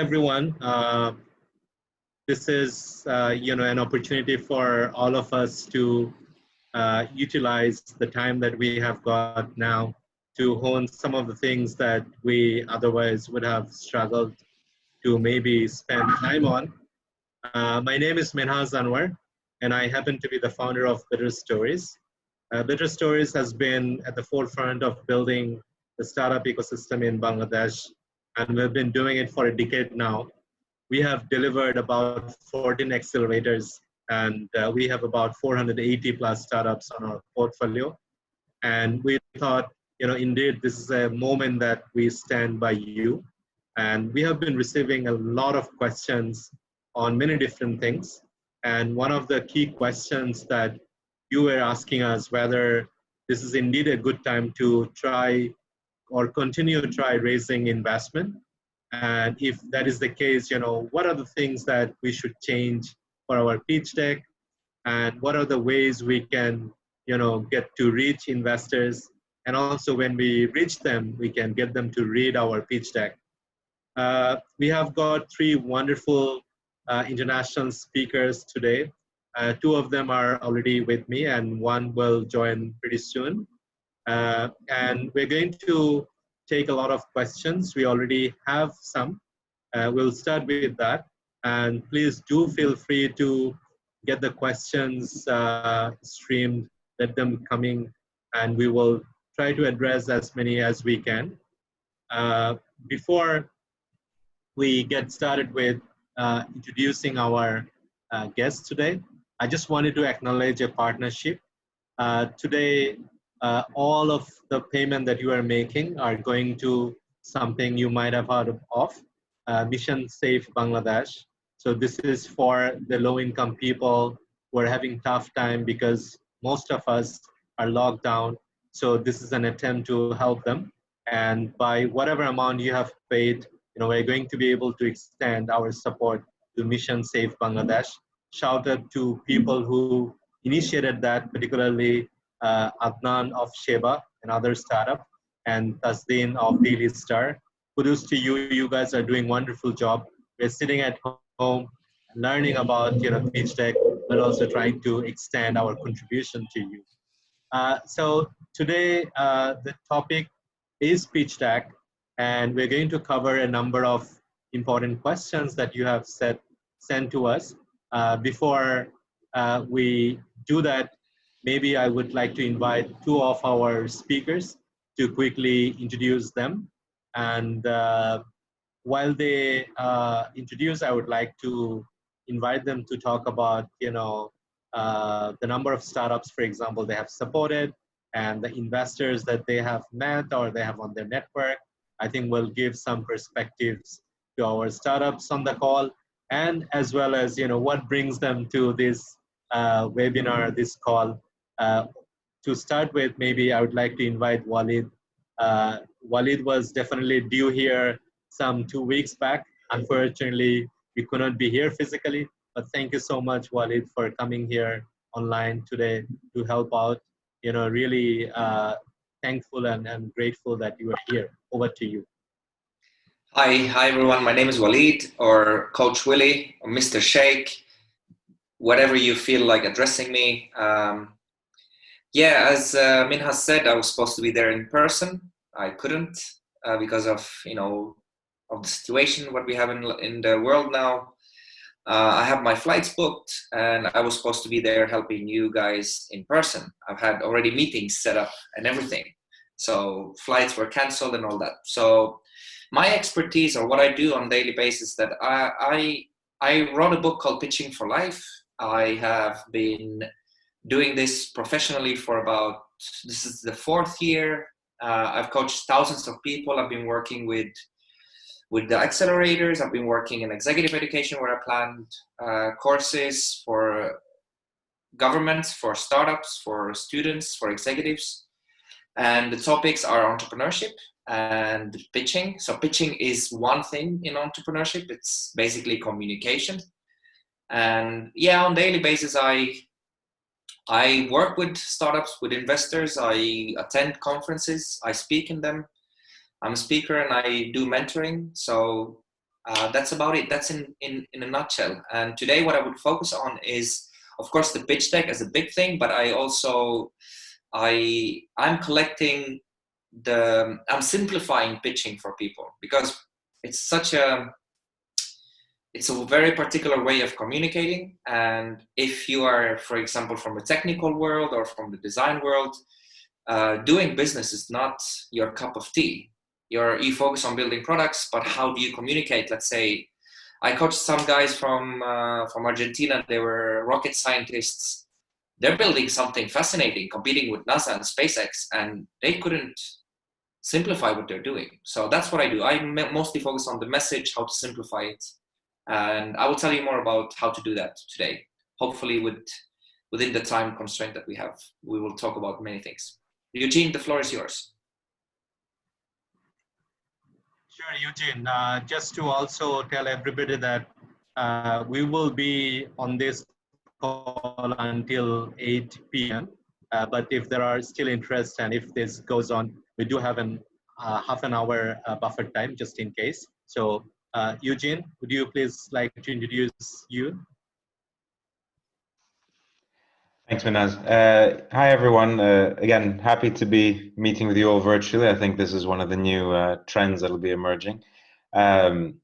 everyone. This is, an opportunity for all of us to utilize the time that we have got now to hone some of the things that we otherwise would have struggled to maybe spend time on. My name is Minhaz Anwar, and I happen to be the founder of BetterStories. BetterStories has been at the forefront of building the startup ecosystem in Bangladesh, and we've been doing it for a decade now. We have delivered about 14 accelerators, and we have about 480 plus startups on our portfolio. And we thought, indeed, this is a moment that we stand by you. And we have been receiving a lot of questions on many different things. And one of the key questions that you were asking us whether this is indeed a good time to try or continue to try raising investment. And if that is the case, what are the things that we should change for our pitch deck? And what are the ways we can, get to reach investors? And also when we reach them, we can get them to read our pitch deck. We have got three wonderful international speakers today. Two of them are already with me and one will join pretty soon. And we're going to take a lot of questions. We already have some. We'll start with that. And please do feel free to get the questions streamed, let them coming, and we will try to address as many as we can. Before we get started with introducing our guests today, I just wanted to acknowledge a partnership. Today, all of the payment that you are making are going to something you might have heard of, Mission Safe Bangladesh. So this is for the low-income people who are having tough time because most of us are locked down. So this is an attempt to help them. And by whatever amount you have paid, we're going to be able to extend our support to Mission Safe Bangladesh. Shout out to people who initiated that, particularly Adnan of Sheba, another startup, and Tasdeen of Daily Star. Kudos to you. You guys are doing a wonderful job. We're sitting at home, learning about pitch deck, but also trying to extend our contribution to you. So today the topic is pitch deck, and we're going to cover a number of important questions that you have sent to us. Before we do that, maybe I would like to invite two of our speakers to quickly introduce them. And while they introduce, I would like to invite them to talk about, the number of startups, for example, they have supported and the investors that they have met or they have on their network. I think will give some perspectives to our startups on the call, and as well as, what brings them to this webinar, this call. To start with, maybe I would like to invite Walid. Walid was definitely due here some 2 weeks back. Unfortunately, we could not be here physically, but thank you so much, Walid, for coming here online today to help out. Really thankful and grateful that you are here. Over to you. Hi everyone. My name is Walid, or Coach Willie, or Mr. Sheikh, whatever you feel like addressing me. As Minhas said, I was supposed to be there in person. I couldn't because of of the situation what we have in the world now. I have my flights booked, and I was supposed to be there helping you guys in person. I've had already meetings set up and everything, so flights were canceled and all that. So my expertise, or what I do on a daily basis, that I wrote a book called Pitching for Life. I have been doing this professionally for this is the 4th year. I've coached thousands of people. I've been working with the accelerators. I've been working in executive education, where I planned courses for governments, for startups, for students, for executives. And the topics are entrepreneurship and pitching. So pitching is one thing in entrepreneurship. It's basically communication. And on a daily basis, I work with startups, with investors. I attend conferences. I speak in them. I'm a speaker and I do mentoring. So That's about it. That's in a nutshell. And today, what I would focus on is, of course, the pitch deck as a big thing, but I'm collecting I'm simplifying pitching for people, because it's such a it's a very particular way of communicating. And if you are, for example, from a technical world or from the design world, doing business is not your cup of tea. You focus on building products, but how do you communicate? Let's say I coached some guys from Argentina. They were rocket scientists. They're building something fascinating, competing with NASA and SpaceX, and they couldn't simplify what they're doing. So that's what I do. I mostly focus on the message, how to simplify it, and I will tell you more about how to do that today. Hopefully, within the time constraint that we have, we will talk about many things. Eugene, the floor is yours. Sure, Eugene. Just to also tell everybody that we will be on this call until 8 p.m. But if there are still interest and if this goes on, we do have an half an hour buffer time just in case. So, Eugene, would you please like to introduce you? Thanks, Minaz. Hi, everyone. Again, happy to be meeting with you all virtually. I think this is one of the new trends that'll be emerging. Um,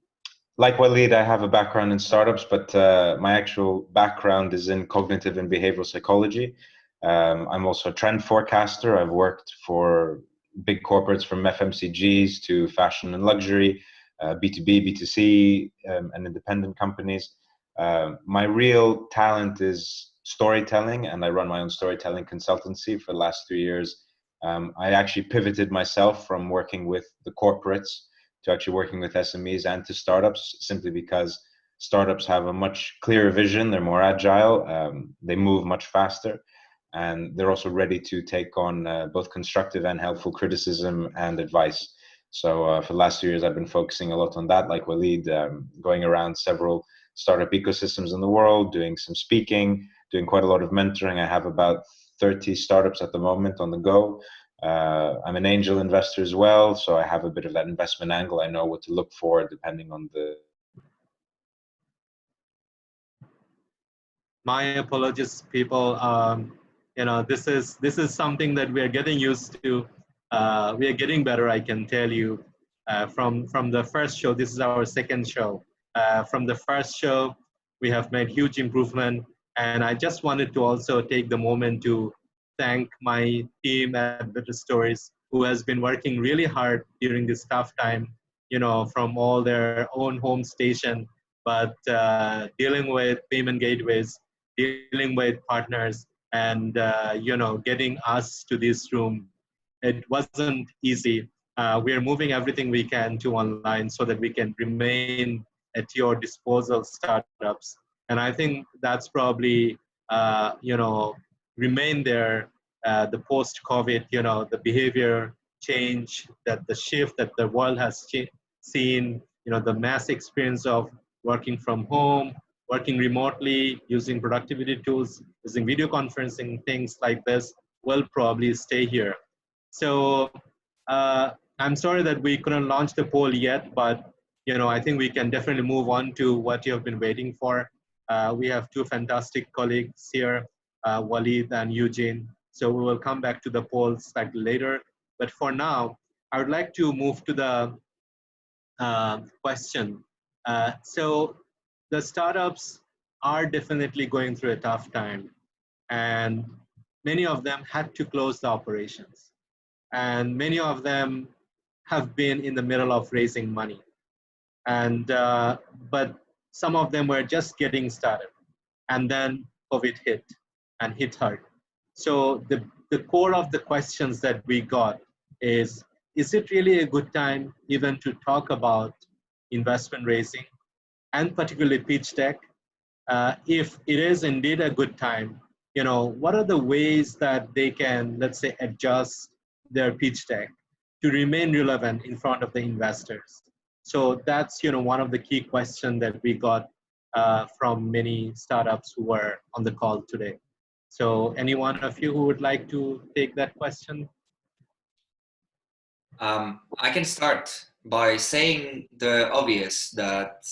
like Waleed, I have a background in startups, but my actual background is in cognitive and behavioral psychology. I'm also a trend forecaster. I've worked for big corporates from FMCGs to fashion and luxury, B2B, B2C, and independent companies. My real talent is storytelling, and I run my own storytelling consultancy for the last 3 years. I actually pivoted myself from working with the corporates to actually working with SMEs and to startups, simply because startups have a much clearer vision, they're more agile, they move much faster, and they're also ready to take on both constructive and helpful criticism and advice. So for the last 2 years, I've been focusing a lot on that, like Waleed, going around several startup ecosystems in the world, doing some speaking, doing quite a lot of mentoring. I have about 30 startups at the moment on the go. I'm an angel investor as well, so I have a bit of that investment angle. I know what to look for depending on the. My apologies, people. This is something that we are getting used to. We are getting better, I can tell you. From the first show, this is our second show. From the first show, we have made huge improvement, and I just wanted to also take the moment to thank my team at Better Stories, who has been working really hard during this tough time. From all their own home station, but dealing with payment gateways, dealing with partners, and getting us to this room. It wasn't easy. We are moving everything we can to online so that we can remain at your disposal, startups. And I think that's probably remain there. The post-COVID, the behavior change, that the shift that the world has seen, the mass experience of working from home, working remotely, using productivity tools, using video conferencing, things like this will probably stay here. So I'm sorry that we couldn't launch the poll yet, but I think we can definitely move on to what you have been waiting for. We have two fantastic colleagues here, Walid and Eugene. So we will come back to the poll slightly later. But for now, I would like to move to the question. So the startups are definitely going through a tough time, and many of them had to close the operations, and many of them have been in the middle of raising money, and but some of them were just getting started, and then COVID hit and hit hard. So the core of the questions that we got is it really a good time even to talk about investment raising, and particularly pitch deck? If it is indeed a good time, what are the ways that they can, let's say, adjust their pitch deck to remain relevant in front of the investors? So that's, one of the key questions that we got from many startups who were on the call today. So any one of you who would like to take that question? I can start by saying the obvious that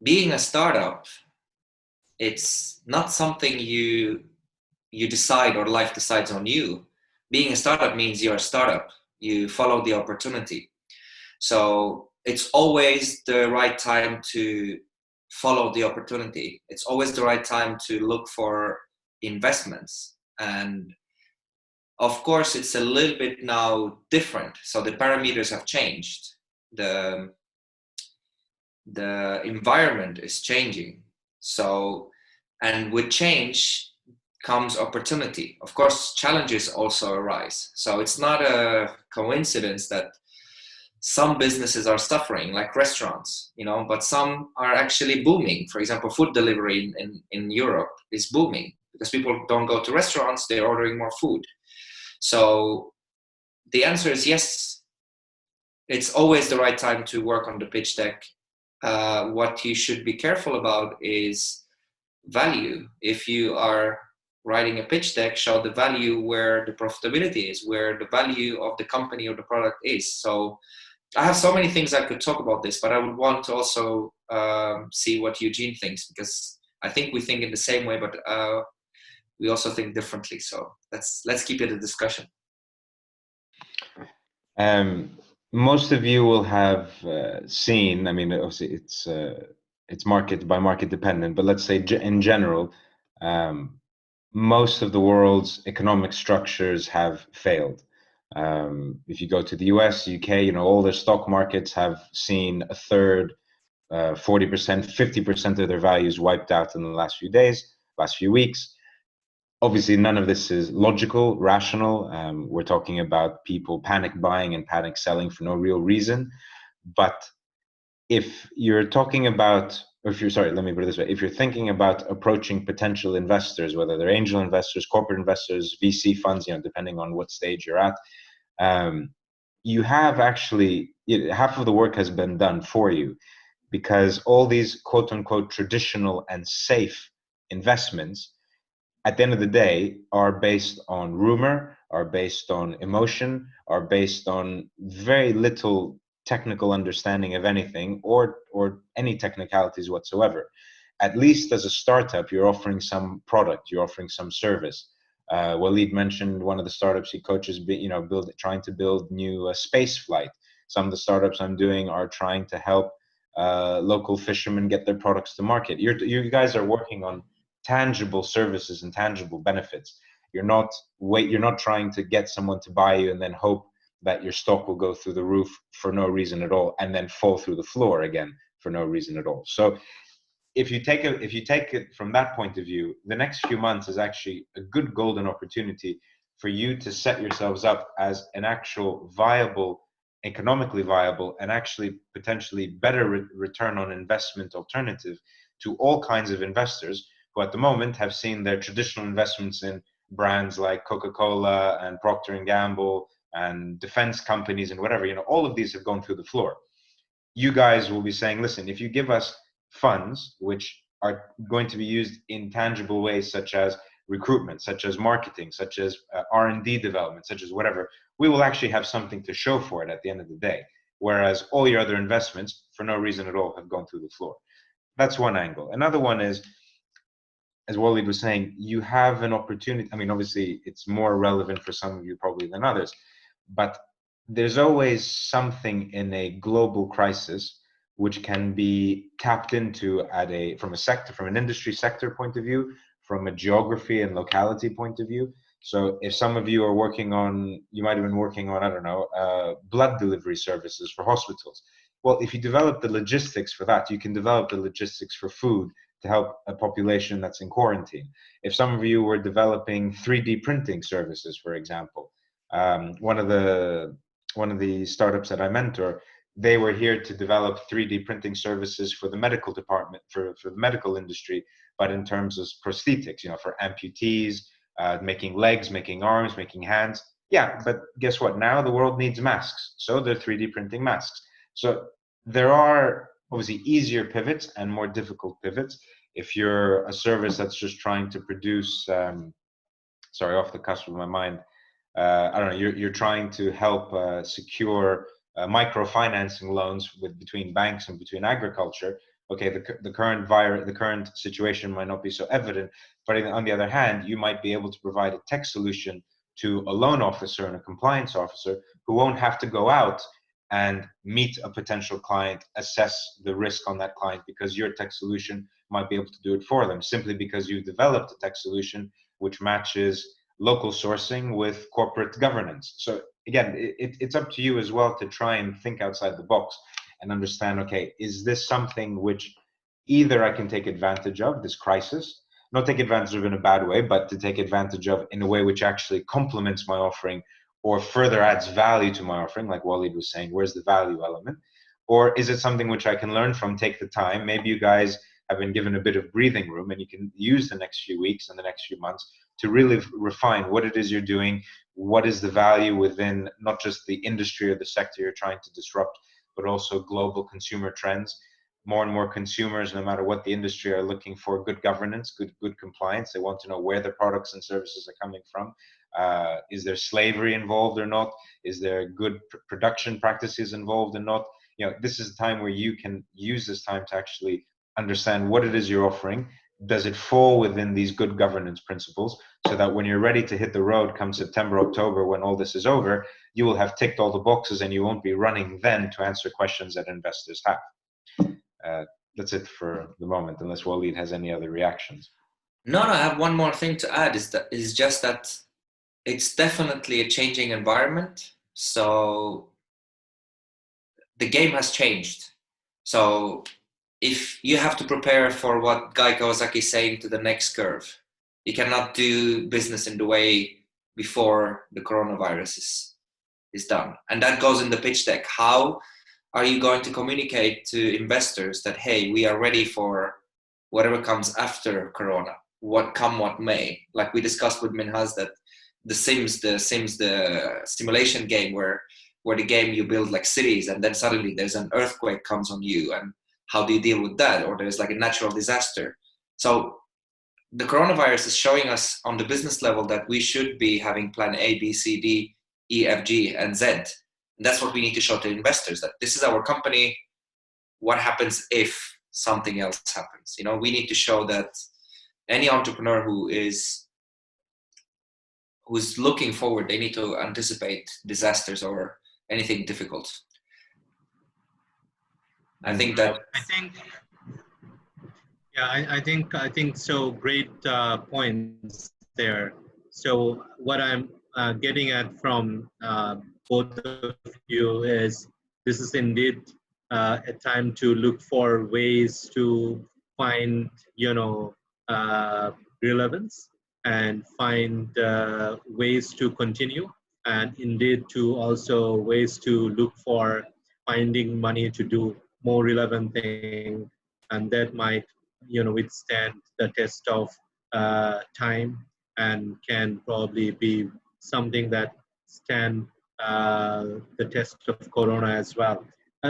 being a startup, it's not something you decide or life decides on you. Being a startup means you're a startup. You follow the opportunity. So it's always the right time to follow the opportunity. It's always the right time to look for investments. And of course, it's a little bit now different. So the parameters have changed. The environment is changing. So, and with change comes opportunity. Of course, challenges also arise. So it's not a coincidence that some businesses are suffering, like restaurants, but some are actually booming. For example, food delivery in Europe is booming because people don't go to restaurants, they're ordering more food. So the answer is yes. It's always the right time to work on the pitch deck. What you should be careful about is value. If you are writing a pitch deck, show the value where the profitability is, where the value of the company or the product is. So I have so many things I could talk about this, but I would want to also see what Eugene thinks, because I think we think in the same way, but we also think differently. So let's keep it a discussion. Most of you will have seen. I mean, obviously, it's market by market dependent, but let's say in general, most of the world's economic structures have failed. If you go to the US, UK, all their stock markets have seen a third, 40%, 50% of their values wiped out in the last few days, last few weeks. Obviously, none of this is logical, rational. We're talking about people panic buying and panic selling for no real reason. But if you're talking about, or if you're, sorry, let me put it this way. If you're thinking about approaching potential investors, whether they're angel investors, corporate investors, VC funds, depending on what stage you're at, you have actually, half of the work has been done for you, because all these quote unquote traditional and safe investments, at the end of the day, are based on rumor, are based on emotion, are based on very little technical understanding of anything, or any technicalities whatsoever. At least as a startup, you're offering some product, you're offering some service. Waleed mentioned one of the startups he coaches, trying to build new space flight. Some of the startups I'm doing are trying to help local fishermen get their products to market. You guys are working on tangible services and tangible benefits. You're not trying to get someone to buy you and then hope that your stock will go through the roof for no reason at all and then fall through the floor again for no reason at all. So if you take it from that point of view, the next few months is actually a good golden opportunity for you to set yourselves up as an actual viable, economically viable, and actually potentially better return on investment alternative to all kinds of investors who at the moment have seen their traditional investments in brands like Coca-Cola and Procter and Gamble and defense companies and whatever, all of these have gone through the floor. You guys will be saying, listen, if you give us funds which are going to be used in tangible ways, such as recruitment, such as marketing, such as R&D development, such as whatever, we will actually have something to show for it at the end of the day. Whereas all your other investments, for no reason at all, have gone through the floor. That's one angle. Another one is, as Waleed was saying, you have an opportunity. I mean, obviously, it's more relevant for some of you probably than others, but there's always something in a global crisis which can be tapped into from an industry sector point of view, from a geography and locality point of view. So if some of you are you might have been working on, I don't know, blood delivery services for hospitals. Well, if you develop the logistics for that, you can develop the logistics for food to help a population that's in quarantine. If some of you were developing 3D printing services, for example, one of the startups that I mentor, they were here to develop 3D printing services for the medical department, for the medical industry, but in terms of prosthetics, for amputees, making legs, making arms, making hands. Yeah, but guess what? Now the world needs masks, so they're 3D printing masks. So there are obviously easier pivots and more difficult pivots. If you're a service that's just trying to produce, sorry, off the cusp of my mind, I don't know, you're trying to help secure microfinancing loans between banks and between agriculture. Okay, the current situation might not be so evident, but on the other hand, you might be able to provide a tech solution to a loan officer and a compliance officer who won't have to go out and meet a potential client, assess the risk on that client, because your tech solution might be able to do it for them, simply because you've developed a tech solution which matches local sourcing with corporate governance. So again, it's up to you as well to try and think outside the box and understand, okay, is this something which either I can take advantage of, this crisis, not take advantage of in a bad way, but to take advantage of in a way which actually complements my offering or further adds value to my offering, like Walid was saying, where's the value element? Or is it something which I can learn from, take the time? Maybe you guys have been given a bit of breathing room and you can use the next few weeks and the next few months to really refine what it is you're doing, what is the value within not just the industry or the sector you're trying to disrupt, but also global consumer trends. More and more consumers, no matter what the industry, are looking for good governance, good compliance. They want to know where their products and services are coming from. Is there slavery involved or not? Is there good production practices involved or not? This is a time where you can use this time to actually understand what it is you're offering. Does it fall within these good governance principles, so that when you're ready to hit the road come September, October, when all this is over, you will have ticked all the boxes and you won't be running then to answer questions that investors have. That's it for the moment, unless Walid has any other reactions. No, I have one more thing to add. Is just that it's definitely a changing environment. So the game has changed. So if you have to prepare for what Guy Kawasaki is saying, to the next curve, you cannot do business in the way before the coronavirus is done. And that goes in the pitch deck. How are you going to communicate to investors that, hey, we are ready for whatever comes after Corona, what may? Like we discussed with Minhaz, that the Sims, the simulation game where the game you build like cities, and then suddenly there's an earthquake comes on you, and how do you deal with that? Or there's like a natural disaster. So the coronavirus is showing us on the business level that we should be having plan A, B, C, D, E, F, G, and Z. And that's what we need to show to investors, that this is our company. What happens if something else happens? We need to show that any entrepreneur who's looking forward, they need to anticipate disasters or anything difficult. I think so. Great points there. So what I'm getting at from both of you is, this is indeed a time to look for ways to find, relevance, and find ways to continue, and indeed to also ways to look for finding money to do more relevant thing, and that might withstand the test of time, and can probably be something that stand the test of Corona as well.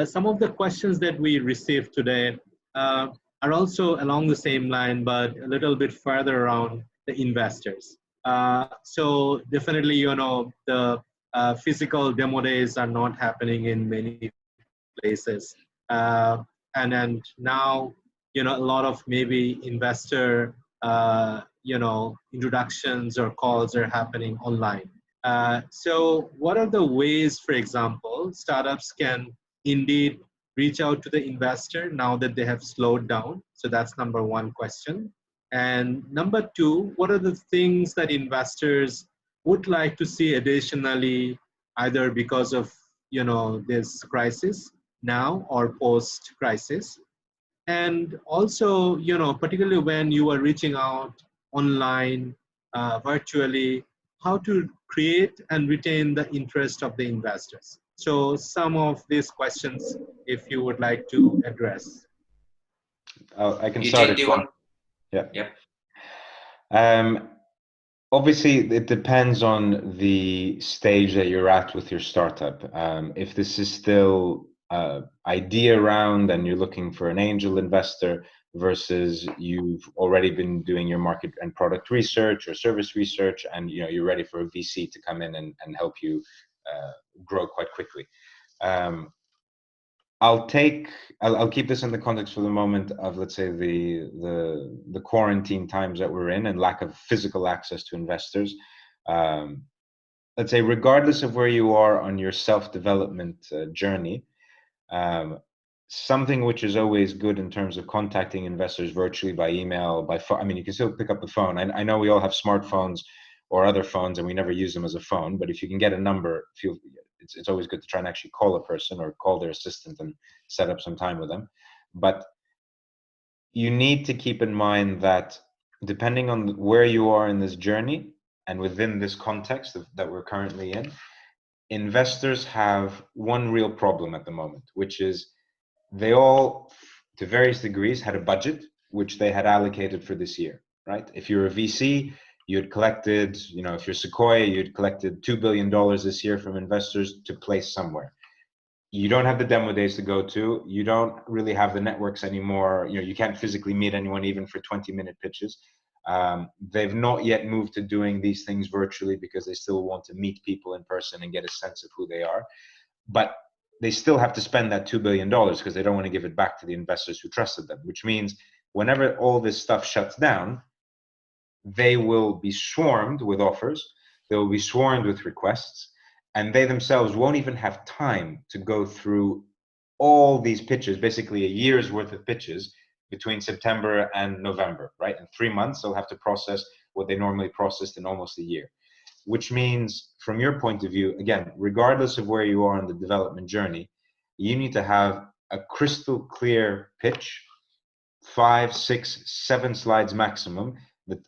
Some of the questions that we received today are also along the same line, but a little bit further around the investors. So definitely, the physical demo days are not happening in many places. And now, a lot of maybe investor, introductions or calls are happening online. So what are the ways, for example, startups can indeed reach out to the investor now that they have slowed down? So that's number one question. And number two, what are the things that investors would like to see additionally, either because of this crisis now or post crisis? And also, particularly when you are reaching out online, virtually, how to create and retain the interest of the investors? So some of these questions, if you would like to address. I can Eugene, start. do you want? Yeah. Yeah. Obviously, it depends on the stage that you're at with your startup. If this is still idea round and you're looking for an angel investor, versus you've already been doing your market and product research or service research, and you're ready for a VC to come in and help you grow quite quickly. Um, I'll keep this in the context for the moment of, let's say, the quarantine times that we're in and lack of physical access to investors. Um, let's say, regardless of where you are on your self-development journey, um, something which is always good in terms of contacting investors virtually by email, by phone. I mean, you can still pick up the phone. I know we all have smartphones or other phones, and we never use them as a phone. But if you can get a number, it's always good to try and actually call a person or call their assistant and set up some time with them. But you need to keep in mind that depending on where you are in this journey and within this context that we're currently in, investors have one real problem at the moment, which is they all, to various degrees, had a budget which they had allocated for this year, right? If you're a VC, you had collected, if you're Sequoia, you'd collected $2 billion this year from investors to place somewhere. You don't have the demo days to go to. You don't really have the networks anymore. You can't physically meet anyone even for 20-minute pitches. They've not yet moved to doing these things virtually because they still want to meet people in person and get a sense of who they are. But they still have to spend that $2 billion because they don't want to give it back to the investors who trusted them, which means whenever all this stuff shuts down, they will be swarmed with offers, they will be swarmed with requests, and they themselves won't even have time to go through all these pitches, basically a year's worth of pitches between September and November, right? In 3 months, they'll have to process what they normally processed in almost a year, which means from your point of view, again, regardless of where you are in the development journey, you need to have a crystal clear pitch, 5, 6, 7 slides maximum,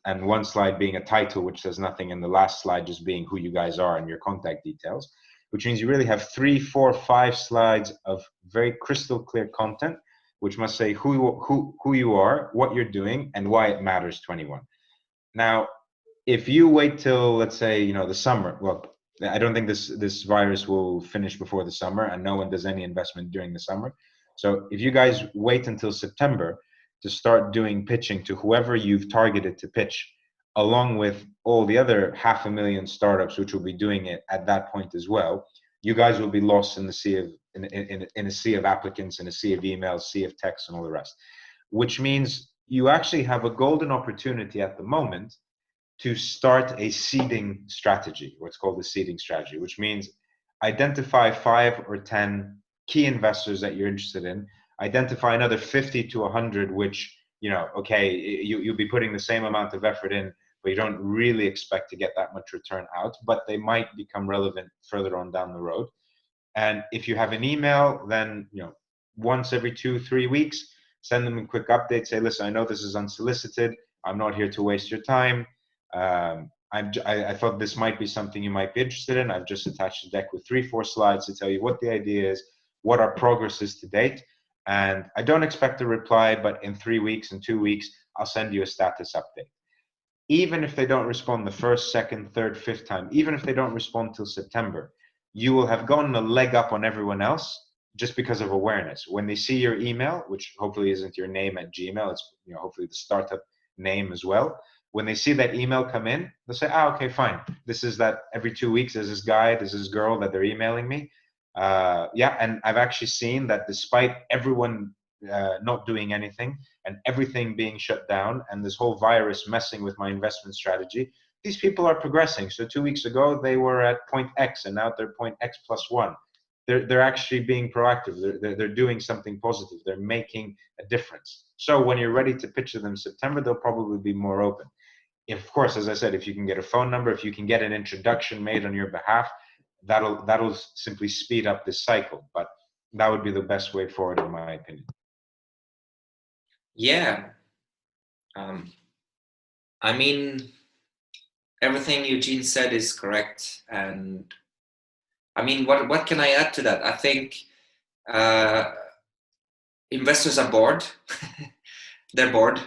and one slide being a title which says nothing, and the last slide just being who you guys are and your contact details, which means you really have 3, 4, 5 slides of very crystal clear content, which must say who you are, what you're doing, and why it matters to anyone. Now, if you wait till, let's say, the summer, well, I don't think this virus will finish before the summer, and no one does any investment during the summer. So if you guys wait until September to start doing pitching to whoever you've targeted to pitch, along with all the other 500,000 startups which will be doing it at that point as well, you guys will be lost in the sea of in a sea of applicants, in a sea of emails, sea of texts, and all the rest. Which means you actually have a golden opportunity at the moment to start a seeding strategy, what's called the seeding strategy, which means identify 5 or 10 key investors that you're interested in, identify another 50 to 100, which, okay, you'll be putting the same amount of effort in, but you don't really expect to get that much return out, but they might become relevant further on down the road. And if you have an email, then, once every 2-3 weeks, send them a quick update, say, listen, I know this is unsolicited. I'm not here to waste your time. I thought this might be something you might be interested in. I've just attached a deck with 3-4 slides to tell you what the idea is, what our progress is to date. And I don't expect a reply, but in 3 weeks and 2 weeks, I'll send you a status update. Even if they don't respond the first, second, third, fifth time, even if they don't respond till September, you will have gotten a leg up on everyone else just because of awareness. When they see your email, which hopefully isn't your name at Gmail, it's hopefully the startup name as well. When they see that email come in, they'll say, okay, fine. This is that every 2 weeks, there's this guy, there's this girl that they're emailing me. Yeah, and I've actually seen that despite everyone not doing anything and everything being shut down and this whole virus messing with my investment strategy, these people are progressing. So 2 weeks ago, they were at point X and now they're point X plus 1. They're actually being proactive. They're doing something positive. They're making a difference. So when you're ready to pitch to them in September, they'll probably be more open. Of course, as I said, if you can get a phone number, if you can get an introduction made on your behalf, that'll simply speed up this cycle. But that would be the best way forward, in my opinion. Yeah. I mean, everything Eugene said is correct. And I mean, what can I add to that? I think investors are bored. They're bored.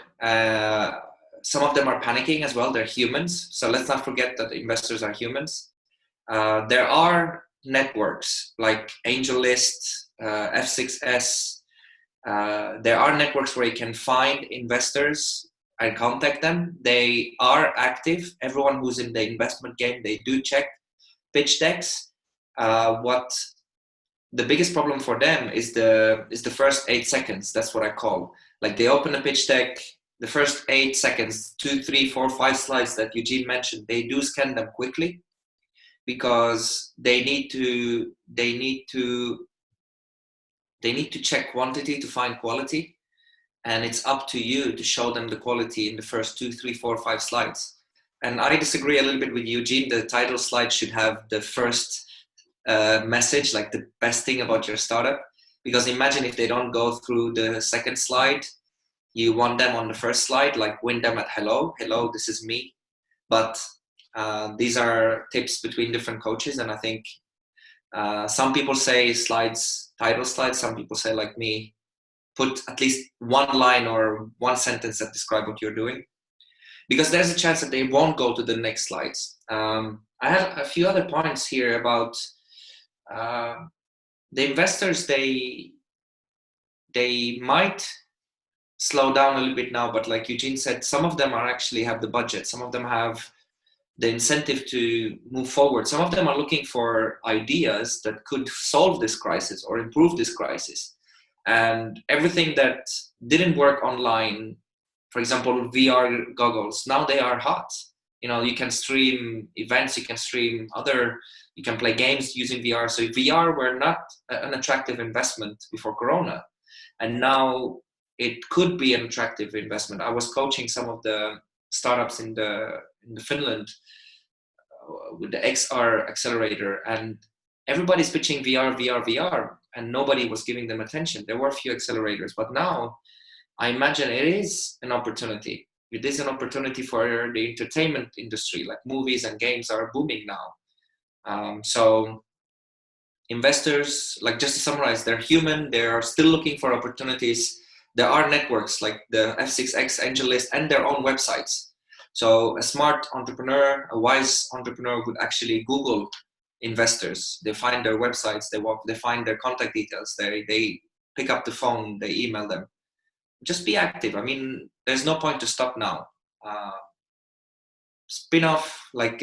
Some of them are panicking as well. They're humans. So let's not forget that investors are humans. There are networks like AngelList, F6S. There are networks where you can find investors and contact them. They are active. Everyone who's in the investment game, they do check pitch decks. What the biggest problem for them is the first 8 seconds. That's what I call, like, they open a pitch deck, the first 8 seconds, 2, 3, 4, 5 slides that Eugene mentioned, they do scan them quickly, because they need to check quantity to find quality, and it's up to you to show them the quality in the first 2, 3, 4, 5 slides. And I disagree a little bit with Eugene. The title slide should have the first message, like the best thing about your startup, because imagine if they don't go through the second slide. You want them on the first slide, like win them at hello, this is me. But these are tips between different coaches, and I think some people say title slides, some people say, like me, put at least one line or one sentence that describe what you're doing, because there's a chance that they won't go to the next slides. I have a few other points here about the investors. They might slow down a little bit now, but like Eugene said, some of them are actually have the budget, some of them have the incentive to move forward, some of them are looking for ideas that could solve this crisis or improve this crisis. And everything that didn't work online, for example, VR goggles, now they are hot. You can stream events, you can play games using VR. So VR were not an attractive investment before Corona, and now it could be an attractive investment. I was coaching some of the startups in the Finland with the XR accelerator, and everybody's pitching VR, and nobody was giving them attention. There were a few accelerators, but now I imagine it is an opportunity. It is an opportunity for the entertainment industry, like movies and games are booming now. So investors, like, just to summarize, they're human, they are still looking for opportunities. There are networks like the F6X AngelList and their own websites. So a smart entrepreneur, a wise entrepreneur would actually Google investors. They find their websites, they find their contact details, they pick up the phone, they email them. Just be active. I mean, there's no point to stop now. Spin off, like,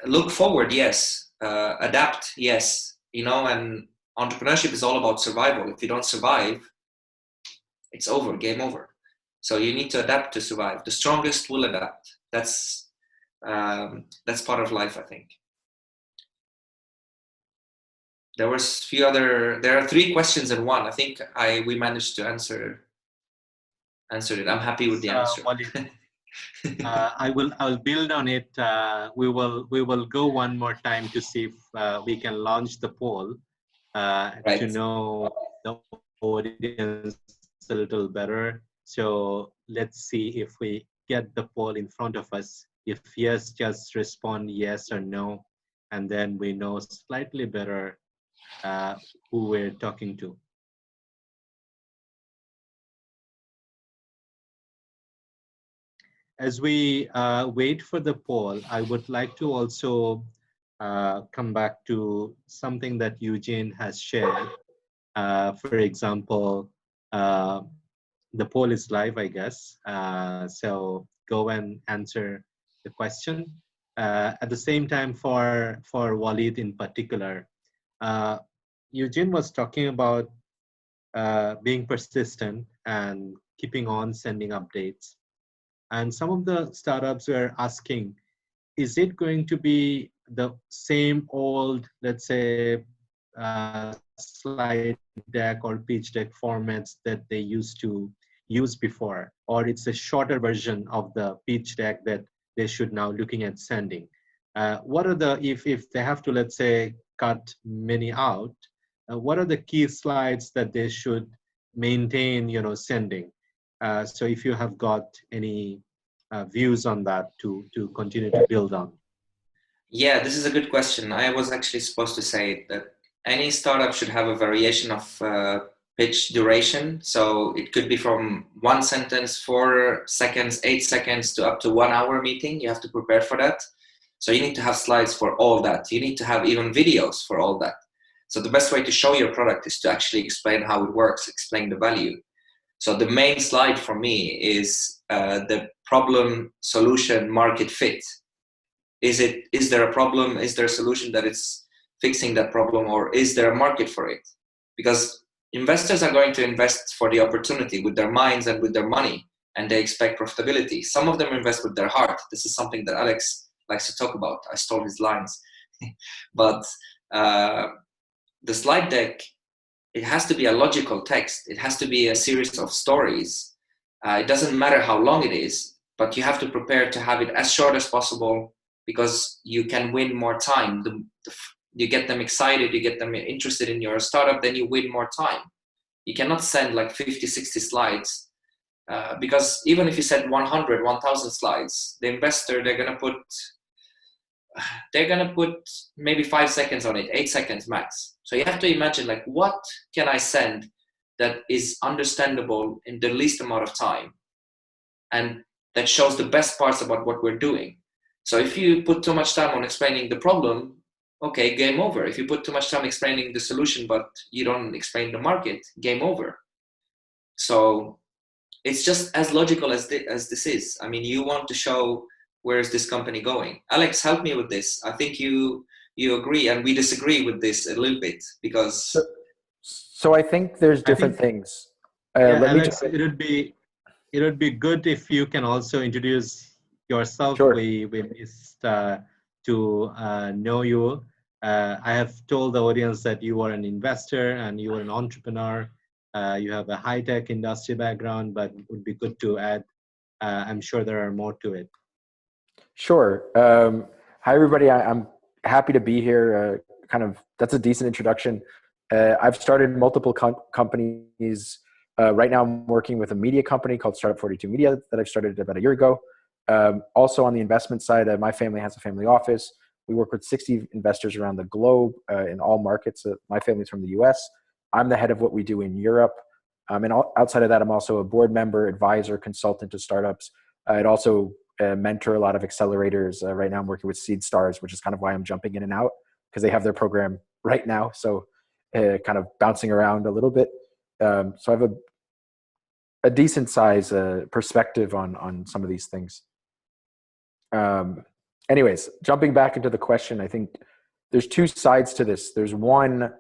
look forward, yes. Adapt, yes. And entrepreneurship is all about survival. If you don't survive, it's over, game over. So you need to adapt to survive. The strongest will adapt. That's part of life, I think. There are 3 questions in one. I think we managed to answer it. I'm happy with the answer. I'll build on it. We will go one more time to see if we can launch the poll Right. to know the audience a little better. So let's see if we get the poll in front of us. If yes, just respond yes or no, and then we know slightly better who we're talking to. As we wait for the poll, I would like to also come back to something that Eugene has shared. For example, the poll is live, I guess. So go and answer the question. At the same time, for Walid in particular, Eugene was talking about being persistent and keeping on sending updates. And some of the startups were asking, is it going to be the same old, let's say, slide deck or pitch deck formats that they used to use before, or it's a shorter version of the pitch deck that they should now looking at sending? What are the, if they have to, let's say, cut many out, what are the key slides that they should maintain, sending? So if you have got any views on that to continue to build on. Yeah, this is a good question. I was actually supposed to say that any startup should have a variation of pitch duration. So it could be from 1 sentence, 4 seconds, 8 seconds, to up to 1 hour meeting. You have to prepare for that. So you need to have slides for all that. You need to have even videos for all that. So the best way to show your product is to actually explain how it works, explain the value. So the main slide for me is the problem, solution, market fit. Is there a problem? Is there a solution that is fixing that problem, or is there a market for it? Because investors are going to invest for the opportunity with their minds and with their money, and they expect profitability. Some of them invest with their heart. This is something that Alex likes to talk about. I stole his lines. But the slide deck, it has to be a logical text. It has to be a series of stories. It doesn't matter how long it is, but you have to prepare to have it as short as possible, because you can win more time. You get them excited, you get them interested in your startup, then you win more time. You cannot send like 50, 60 slides, because even if you send 100, 1,000 slides, the investor, they're gonna put maybe 5 seconds on it, 8 seconds max. So you have to imagine, like, what can I send that is understandable in the least amount of time, and that shows the best parts about what we're doing. So if you put too much time on explaining the problem, okay, game over. If you put too much time explaining the solution, but you don't explain the market, game over. So it's just as logical as this is. I mean, you want to show where is this company going. Alex, help me with this. I think you agree, and we disagree with this a little bit, because so I think there's I different think, things. yeah, Let me Alex, jump in. it would be good if you can also introduce yourself. Sure. We missed to know you. I have told the audience that you are an investor and you are an entrepreneur. You have a high-tech industry background, but it would be good to add. I'm sure there are more to it. Sure. Hi, everybody. I'm happy to be here. That's a decent introduction. I've started multiple companies. Right now, I'm working with a media company called Startup 42 Media that I've started about a year ago. Also, on the investment side, my family has a family office. We work with 60 investors around the globe in all markets. My family's from the US. I'm the head of what we do in Europe. And outside of that, I'm also a board member, advisor, consultant to startups. I'd also mentor a lot of accelerators. Right now I'm working with Seed Stars, which is kind of why I'm jumping in and out, because they have their program right now. So kind of bouncing around a little bit. So I have a decent size perspective on some of these things. Anyways, jumping back into the question, I think there's two sides to this. There's one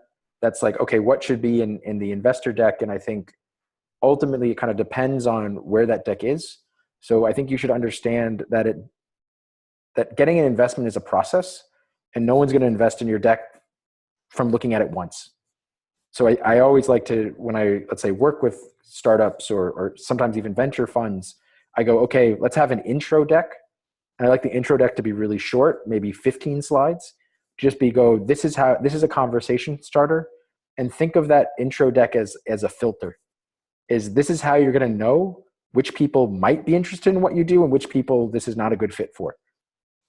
that's like, okay, what should be in the investor deck? And I think ultimately it kind of depends on where that deck is. So I think you should understand that that getting an investment is a process, and no one's going to invest in your deck from looking at it once. So I always like to, when I, let's say, work with startups or sometimes even venture funds, I go, okay, let's have an intro deck. And I like the intro deck to be really short, maybe 15 slides. This is a conversation starter. And think of that intro deck as a filter. This is how you're going to know which people might be interested in what you do and which people this is not a good fit for.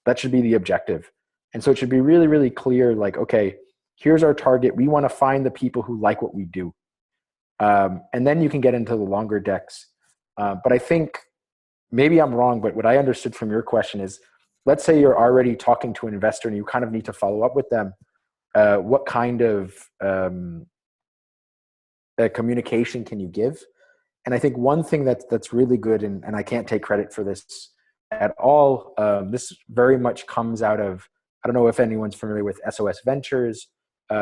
That should be the objective. And so it should be really, really clear, like, okay, here's our target. We want to find the people who like what we do. And then you can get into the longer decks. But I think maybe I'm wrong, but what I understood from your question is, let's say you're already talking to an investor and you kind of need to follow up with them. What kind of communication can you give? And I think one thing that's really good, and I can't take credit for this at all, this very much comes out of, I don't know if anyone's familiar with SOS Ventures.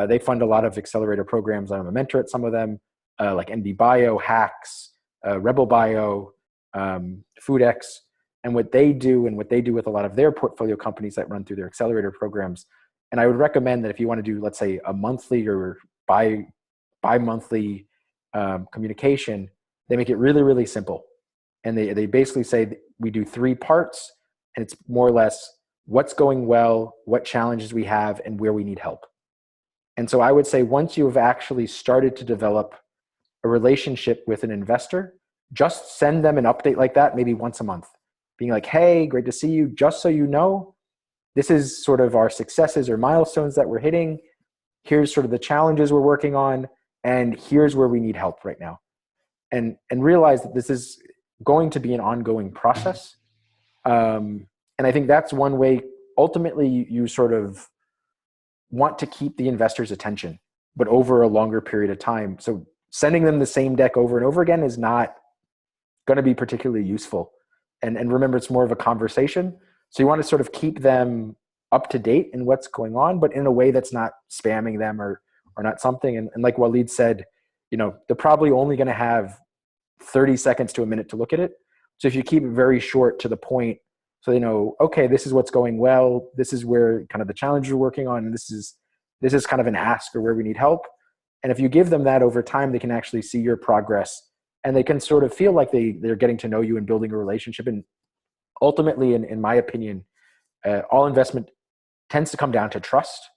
They fund a lot of accelerator programs. I'm a mentor at some of them, like NB Bio, Hacks, Rebel Bio, FoodX. And what they do with a lot of their portfolio companies that run through their accelerator programs. And I would recommend that if you want to do, let's say, a monthly or bi-monthly communication, they make it really, really simple. And they basically say we do 3 parts, and it's more or less what's going well, what challenges we have, and where we need help. And so I would say once you have actually started to develop a relationship with an investor, just send them an update like that, maybe once a month, being like, hey, great to see you. Just so you know, this is sort of our successes or milestones that we're hitting. Here's sort of the challenges we're working on, and here's where we need help right now. And realize that this is going to be an ongoing process. And I think that's one way, ultimately, you sort of want to keep the investor's attention, but over a longer period of time. So sending them the same deck over and over again is not going to be particularly useful. And remember, it's more of a conversation. So you want to sort of keep them up to date in what's going on, but in a way that's not spamming them or not something. And like Waleed said, they're probably only going to have 30 seconds to a minute to look at it. So if you keep it very short to the point, so they know, okay, this is what's going well. This is where kind of the challenge you're working on. And this is kind of an ask or where we need help. And if you give them that over time, they can actually see your progress and they can sort of feel like they're getting to know you and building a relationship. And ultimately, in my opinion, all investment tends to come down to trust.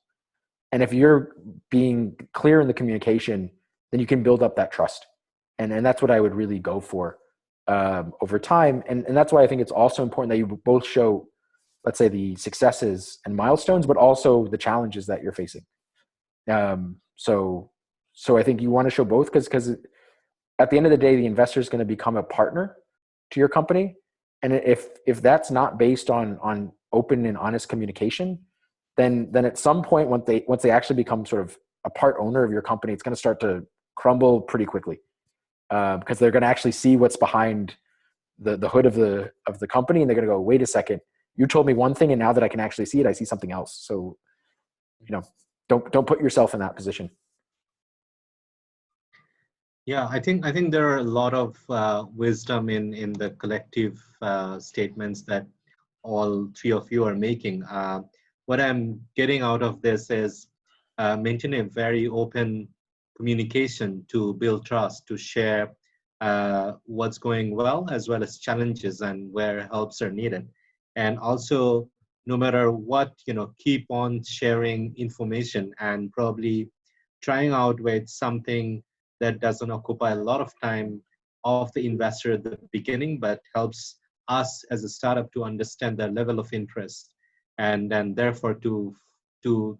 And if you're being clear in the communication, then you can build up that trust. And that's what I would really go for over time. And that's why I think it's also important that you both show, let's say, the successes and milestones, but also the challenges that you're facing. So I think you want to show both because at the end of the day, the investor is going to become a partner to your company. And if that's not based on open and honest communication, then at some point, once they actually become sort of a part owner of your company, it's going to start to crumble pretty quickly because they're going to actually see what's behind the hood of the company, and they're going to go, wait a second, you told me one thing, and now that I can actually see it, I see something else. So, don't put yourself in that position. Yeah, I think there are a lot of wisdom in the collective statements that all three of you are making. What I'm getting out of this is maintaining a very open communication to build trust, to share what's going well as well as challenges and where helps are needed, and also no matter what, keep on sharing information and probably trying out with something that doesn't occupy a lot of time of the investor at the beginning, but helps us as a startup to understand the level of interest and then therefore to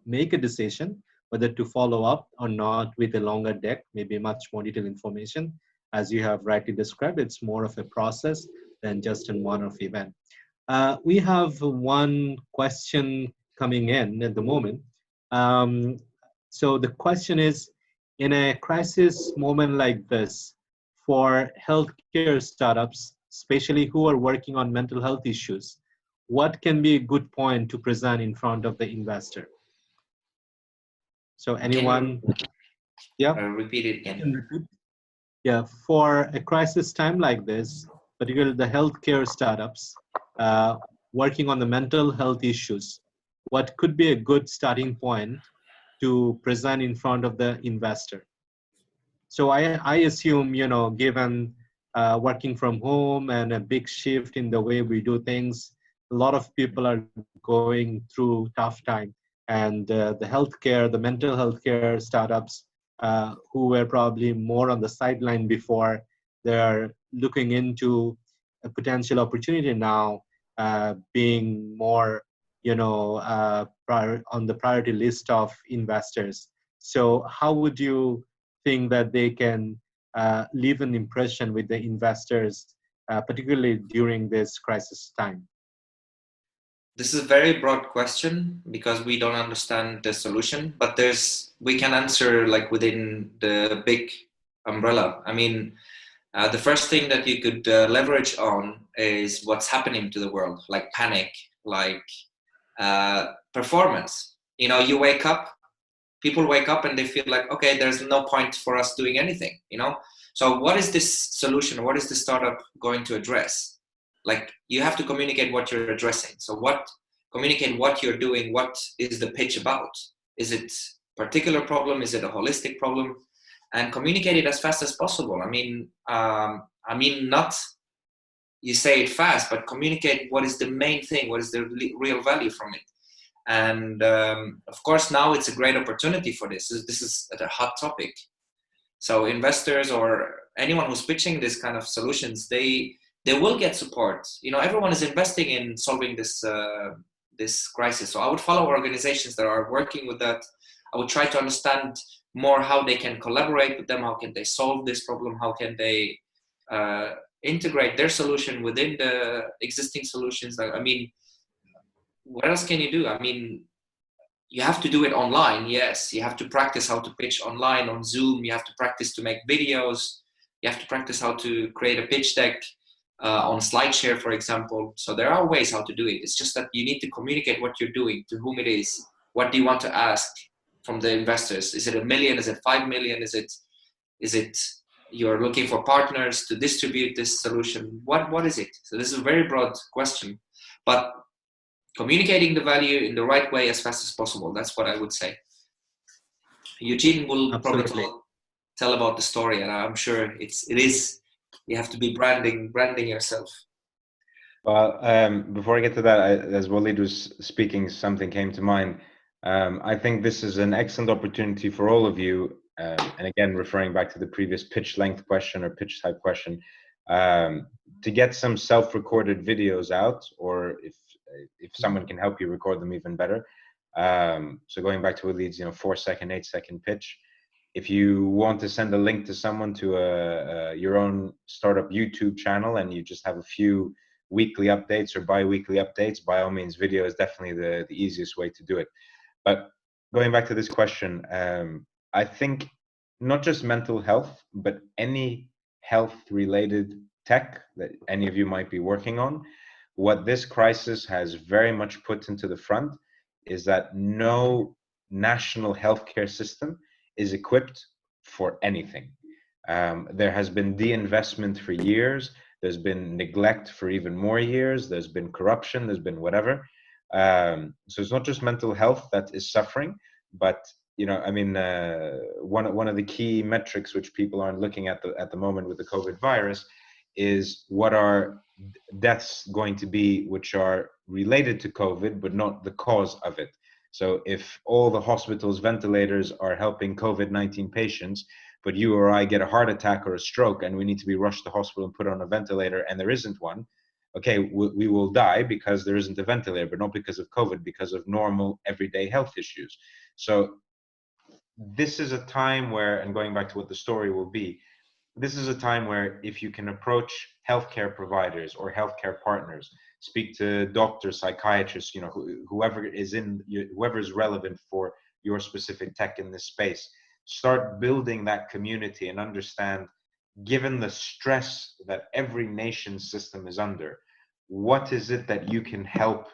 make a decision whether to follow up or not with a longer deck, maybe much more detailed information. As you have rightly described, it's more of a process than just a one-off event. We have one question coming in at the moment. So the question is, in a crisis moment like this, for healthcare startups, especially who are working on mental health issues, what can be a good point to present in front of the investor? So anyone? Yeah. Repeat it again. Yeah, for a crisis time like this, particularly the healthcare startups working on the mental health issues, what could be a good starting point to present in front of the investor? So I assume, given working from home and a big shift in the way we do things, a lot of people are going through tough time. And the mental health care startups who were probably more on the sideline before, they're looking into a potential opportunity now, being more, on the priority list of investors. So how would you think that they can leave an impression with the investors, particularly during this crisis time? This is a very broad question because we don't understand the solution, but we can answer like within the big umbrella. I mean, the first thing that you could leverage on is what's happening to the world, like panic, like performance. You wake up, people wake up and they feel like, okay, there's no point for us doing anything, So what is this solution? What is the startup going to address? Like, you have to communicate what you're addressing. So communicate what you're doing. What is the pitch about? Is it a particular problem? Is it a holistic problem? And communicate it as fast as possible. I mean, not you say it fast, but communicate what is the main thing, what is the real value from it. And of course, now it's a great opportunity for this. This is a hot topic. So investors or anyone who's pitching this kind of solutions, they will get support. Everyone is investing in solving this crisis. So I would follow organizations that are working with that. I would try to understand more how they can collaborate with them. How can they solve this problem? How can they integrate their solution within the existing solutions? What else can you do? You have to do it online. Yes, you have to practice how to pitch online on Zoom. You have to practice to make videos. You have to practice how to create a pitch deck. on SlideShare, for example. So there are ways how to do it. It's just that you need to communicate what you're doing, to whom it is. What do you want to ask from the investors? Is it 1 million? Is it 5 million? Is it you're looking for partners to distribute this solution? What is it? So this is a very broad question, but communicating the value in the right way as fast as possible. That's what I would say. Eugene will Absolutely. probably tell about the story, and I'm sure it is. You have to be branding yourself. Well, before I get to that, as Walid was speaking, something came to mind. I think this is an excellent opportunity for all of you, and again, referring back to the previous pitch length question or pitch type question, to get some self-recorded videos out, or if someone can help you record them, even better. So going back to Walid's, 4-second, 8-second pitch. If you want to send a link to someone to your own startup YouTube channel, and you just have a few weekly updates or bi-weekly updates, by all means, video is definitely the easiest way to do it. But going back to this question, I think not just mental health, but any health related tech that any of you might be working on, what this crisis has very much put into the front is that no national healthcare system is equipped for anything. There has been de-investment for years. There's been neglect for even more years. There's been corruption. There's been whatever. So it's not just mental health that is suffering, but one of the key metrics which people aren't looking at the moment with the COVID virus is what are deaths going to be which are related to COVID, but not the cause of it. So if all the hospitals' ventilators are helping COVID-19 patients, but you or I get a heart attack or a stroke and we need to be rushed to hospital and put on a ventilator and there isn't one, okay, we will die because there isn't a ventilator, but not because of COVID, because of normal everyday health issues. So this is a time where, and going back to what the story will be, this is a time where if you can approach healthcare providers or healthcare partners, speak to doctors, psychiatrists, whoever is relevant for your specific tech in this space, start building that community and understand, given the stress that every nation's system is under, what is it that you can help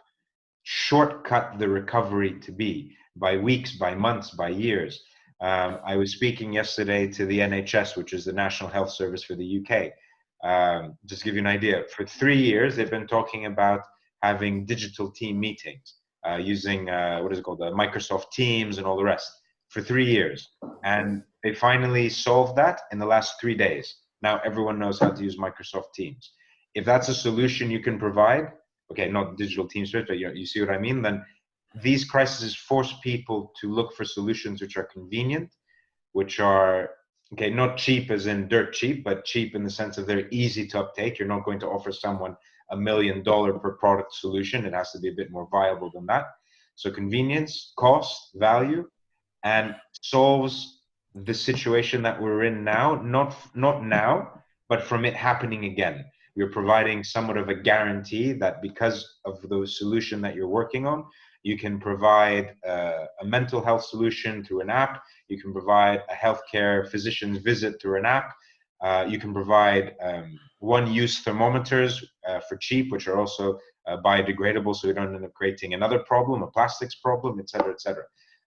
shortcut the recovery to be by weeks, by months, by years. I was speaking yesterday to the NHS, which is the National Health Service for the UK. Just to give you an idea, for 3 years, they've been talking about having digital team meetings using, Microsoft Teams and all the rest for 3 years. And they finally solved that in the last 3 days. Now everyone knows how to use Microsoft Teams. If that's a solution you can provide, okay, not digital teams, but you see what I mean, then these crises force people to look for solutions which are convenient, which are, okay, not cheap as in dirt cheap, but cheap in the sense of they're easy to uptake. You're not going to offer someone $1 million per product solution. It has to be a bit more viable than that. So convenience, cost, value, and solves the situation that we're in now, not now, but from it happening again. You're providing somewhat of a guarantee that because of the solution that you're working on, you can provide a mental health solution through an app. You can provide a healthcare physician's visit through an app. You can provide one-use thermometers for cheap, which are also biodegradable, so we don't end up creating another problem, a plastics problem, et cetera, et cetera.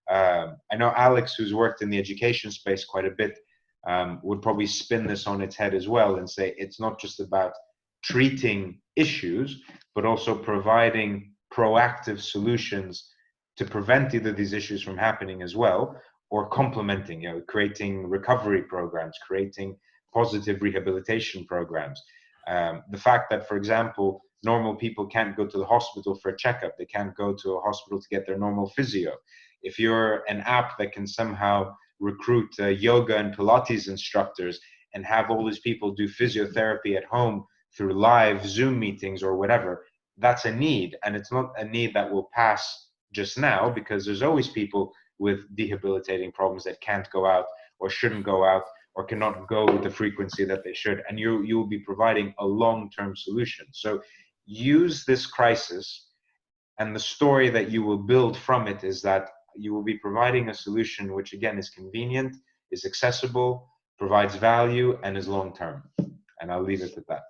I know Alex, who's worked in the education space quite a bit, would probably spin this on its head as well and say it's not just about treating issues, but also providing proactive solutions to prevent either these issues from happening as well, or complementing, creating recovery programs, creating positive rehabilitation programs. The fact that, for example, normal people can't go to the hospital for a checkup, they can't go to a hospital to get their normal physio. If you're an app that can somehow recruit yoga and Pilates instructors and have all these people do physiotherapy at home through live Zoom meetings or whatever, that's a need. And it's not a need that will pass just now, because there's always people with debilitating problems that can't go out or shouldn't go out or cannot go with the frequency that they should. And you will be providing a long-term solution. So use this crisis, and the story that you will build from it is that you will be providing a solution which, again, is convenient, is accessible, provides value, and is long-term. And I'll leave it at that.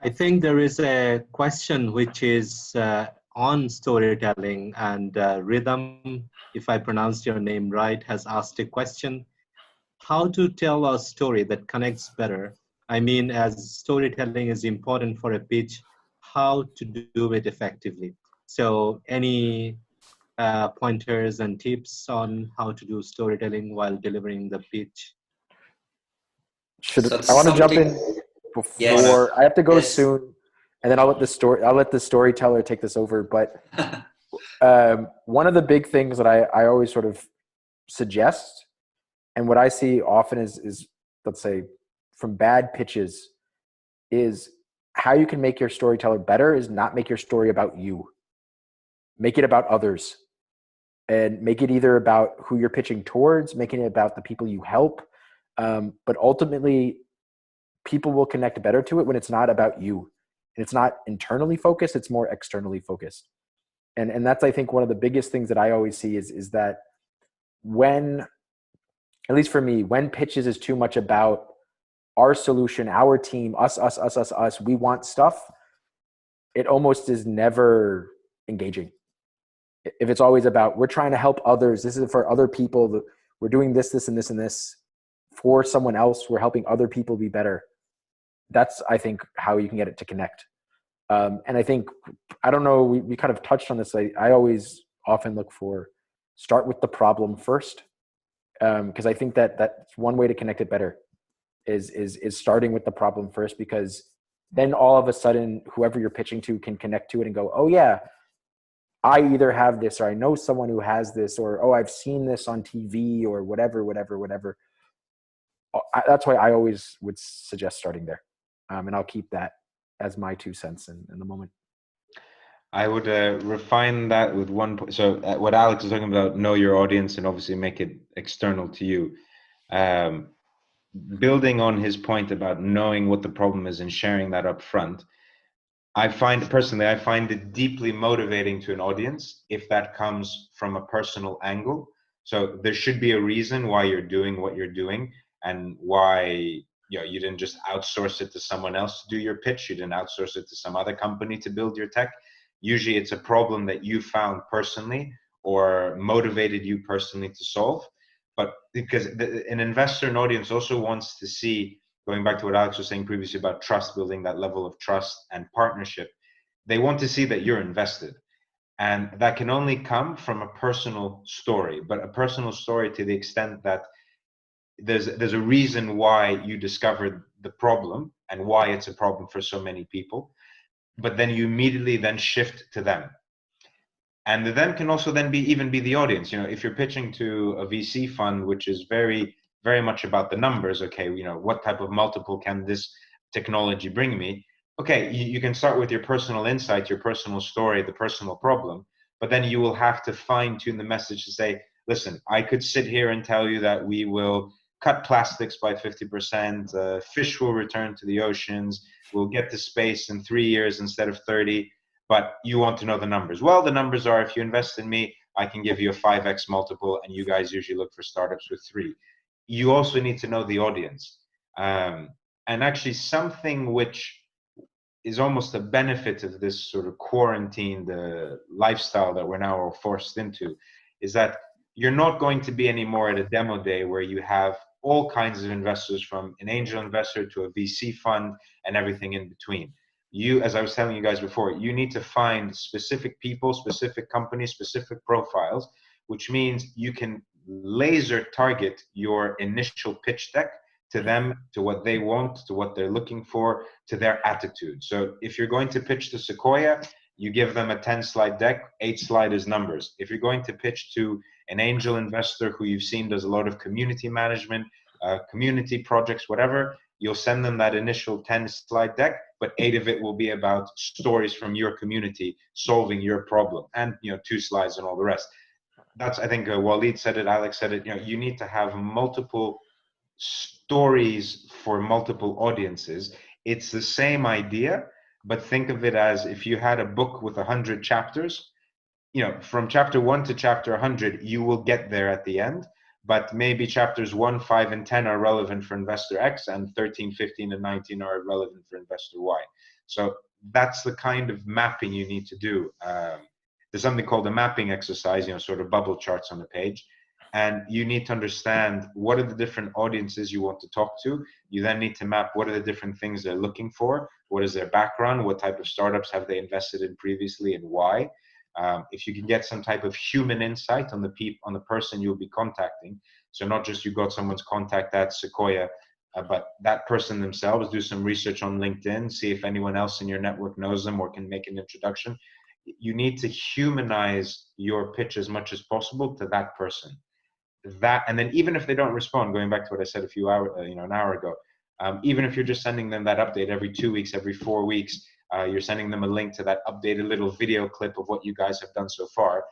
I think there is a question which is on storytelling, and Rhythm, if I pronounced your name right, has asked a question: how to tell a story that connects better? I mean, as storytelling is important for a pitch, how to do it effectively. So, any pointers and tips on how to do storytelling while delivering the pitch? So I want to jump something. in Yes. before I have to go Yes. soon, and then I'll let the storyteller take this over. But one of the big things that I always sort of suggest, and what I see often is let's say from bad pitches, is how you can make your storyteller better is not make your story about you. Make it about others, and make it either about who you're pitching towards, making it about the people you help. But ultimately, people will connect better to it when it's not about you. And it's not internally focused, it's more externally focused. And that's, I think, one of the biggest things that I always see is that when, at least for me, when pitches is too much about our solution, our team, us, we want stuff, it almost is never engaging. If it's always about, we're trying to help others, this is for other people, we're doing this, and this for someone else, we're helping other people be better. That's, I think, how you can get it to connect. And I think, I don't know, we kind of touched on this. I always often look for start with the problem first. Because I think that's one way to connect it better is starting with the problem first, because then all of a sudden, whoever you're pitching to can connect to it and go, oh yeah, I either have this, or I know someone who has this, or, oh, I've seen this on TV, or whatever. That's why I always would suggest starting there. And I'll keep that as my 2 cents in the moment. I would refine that with one point. So what Alex is talking about, know your audience and obviously make it external to you. Um, Building on his point about knowing what the problem is and sharing that up front, I find it deeply motivating to an audience if that comes from a personal angle. So there should be a reason why you're doing what you're doing, and why you didn't just outsource it to someone else to do your pitch. You didn't outsource it to some other company to build your tech. Usually it's a problem that you found personally or motivated you personally to solve. But because an investor and audience also wants to see, going back to what Alex was saying previously about trust, building that level of trust and partnership, they want to see that you're invested. And that can only come from a personal story, but a personal story to the extent that there's a reason why you discovered the problem and why it's a problem for so many people. But then you immediately then shift to them. And then can also then be the audience. If you're pitching to a VC fund, which is very much about the numbers, okay, what type of multiple can this technology bring me? Okay, you can start with your personal insight, your personal story, the personal problem, but then you will have to fine tune the message to say, listen, I could sit here and tell you that we will cut plastics by 50%, fish will return to the oceans, we'll get to space in 3 years instead of 30, but you want to know the numbers. Well, the numbers are, if you invest in me, I can give you a 5x multiple, and you guys usually look for startups with 3. You also need to know the audience. And actually something which is almost a benefit of this sort of quarantined lifestyle that we're now all forced into, is that you're not going to be anymore at a demo day where you have all kinds of investors, from an angel investor to a VC fund and everything in between. You, as I was telling you guys before, you need to find specific people, specific companies, specific profiles, which means you can laser target your initial pitch deck to them, to what they want, to what they're looking for, to their attitude. So if you're going to pitch to Sequoia, you give them a 10-slide deck, 8 slides numbers. If you're going to pitch to an angel investor who you've seen does a lot of community management, community projects, whatever, you'll send them that initial 10-slide deck, but 8 of it will be about stories from your community solving your problem, and 2 slides and all the rest. That's, I think, Waleed said it, Alex said it. You need to have multiple stories for multiple audiences. It's the same idea, but think of it as if you had a book with 100 chapters. From chapter 1 to chapter 100, you will get there at the end, but maybe chapters 1, 5, and 10 are relevant for investor X, and 13, 15, and 19 are relevant for investor Y. So that's the kind of mapping you need to do. There's something called a mapping exercise, sort of bubble charts on the page. And you need to understand what are the different audiences you want to talk to. You then need to map what are the different things they're looking for, what is their background, what type of startups have they invested in previously, and why. If you can get some type of human insight on the person you'll be contacting, so not just you got someone's contact at Sequoia, but that person themselves, do some research on LinkedIn, see if anyone else in your network knows them or can make an introduction. You need to humanize your pitch as much as possible to that person. And then even if they don't respond, going back to what I said an hour ago, even if you're just sending them that update every 2 weeks, every 4 weeks, you're sending them a link to that updated little video clip of what you guys have done so far.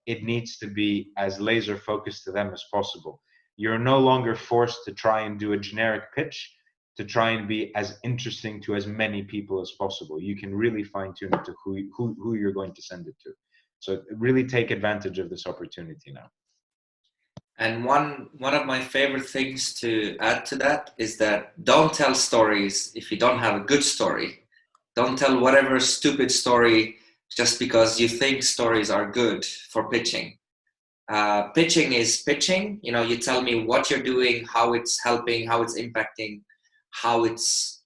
It needs to be as laser focused to them as possible. You're no longer forced to try and do a generic pitch to try and be as interesting to as many people as possible. You can really fine tune it to who you're going to send it to. So really take advantage of this opportunity now. And one of my favorite things to add to that is that don't tell stories if you don't have a good story. Don't tell whatever stupid story just because you think stories are good for pitching. Pitching is pitching. You tell me what you're doing, how it's helping, how it's impacting,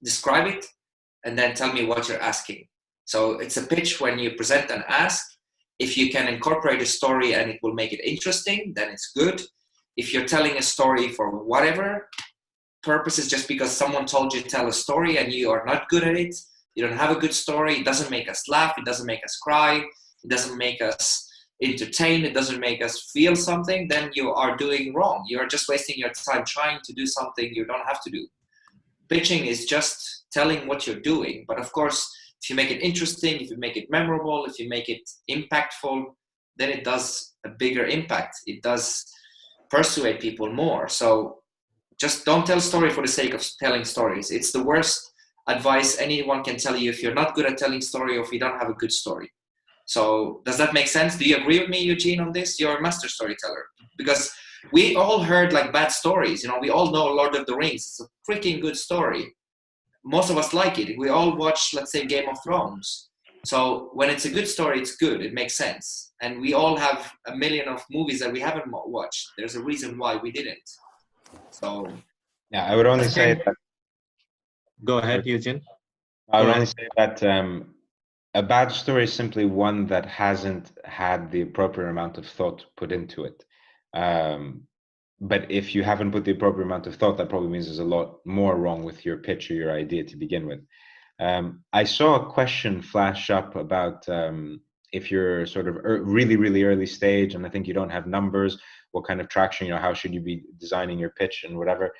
describe it, and then tell me what you're asking. So it's a pitch when you present and ask. If you can incorporate a story and it will make it interesting, then it's good. If you're telling a story for whatever purposes, just because someone told you to tell a story and you are not good at it, you don't have a good story, it doesn't make us laugh, it doesn't make us cry, it doesn't make us entertain, it doesn't make us feel something, then you are doing wrong. You're just wasting your time trying to do something you don't have to do. Pitching is just telling what you're doing. But of course, if you make it interesting, if you make it memorable, if you make it impactful, then it does a bigger impact. It does persuade people more. So just don't tell story for the sake of telling stories. It's the worst advice anyone can tell you if you're not good at telling story or if you don't have a good story. So does that make sense? Do you agree with me, Eugene, on this? You're a master storyteller. Because we all heard like bad stories. We all know Lord of the Rings. It's a freaking good story. Most of us like it. We all watch, let's say, Game of Thrones. So when it's a good story, it's good. It makes sense. And we all have a million of movies that we haven't watched. There's a reason why we didn't. So yeah, I would only say that. Go ahead, Eugene. I would only say that a bad story is simply one that hasn't had the appropriate amount of thought put into it. But if you haven't put the appropriate amount of thought, that probably means there's a lot more wrong with your pitch or your idea to begin with. I saw a question flash up about if you're sort of really, really early stage, and I think you don't have numbers, what kind of traction, how should you be designing your pitch and whatever.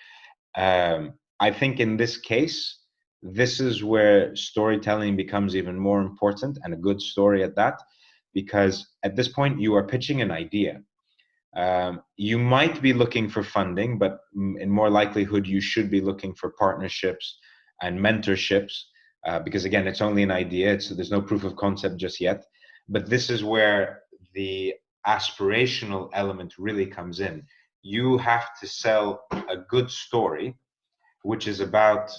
I think in this case, this is where storytelling becomes even more important, and a good story at that, because at this point you are pitching an idea. You might be looking for funding, but in more likelihood, you should be looking for partnerships and mentorships, because again, it's only an idea. There's no proof of concept just yet. But this is where the aspirational element really comes in. You have to sell a good story, which is about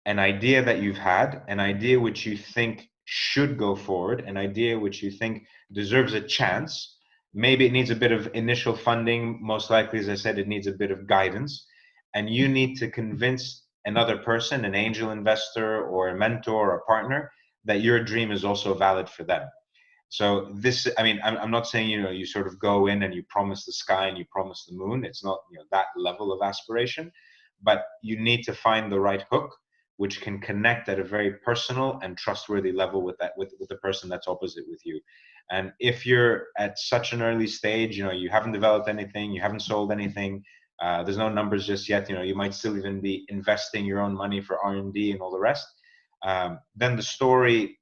an idea that you've had, an idea which you think should go forward, an idea which you think deserves a chance. Maybe it needs a bit of initial funding. Most likely, as I said, it needs a bit of guidance. And you need to convince another person, an angel investor or a mentor or a partner, that your dream is also valid for them. So this, I'm not saying, you sort of go in and you promise the sky and you promise the moon. It's not, that level of aspiration, but you need to find the right hook, which can connect at a very personal and trustworthy level with the person that's opposite with you. And if you're at such an early stage, you haven't developed anything, you haven't sold anything, there's no numbers just yet, you might still even be investing your own money for R&D and all the rest, then the story,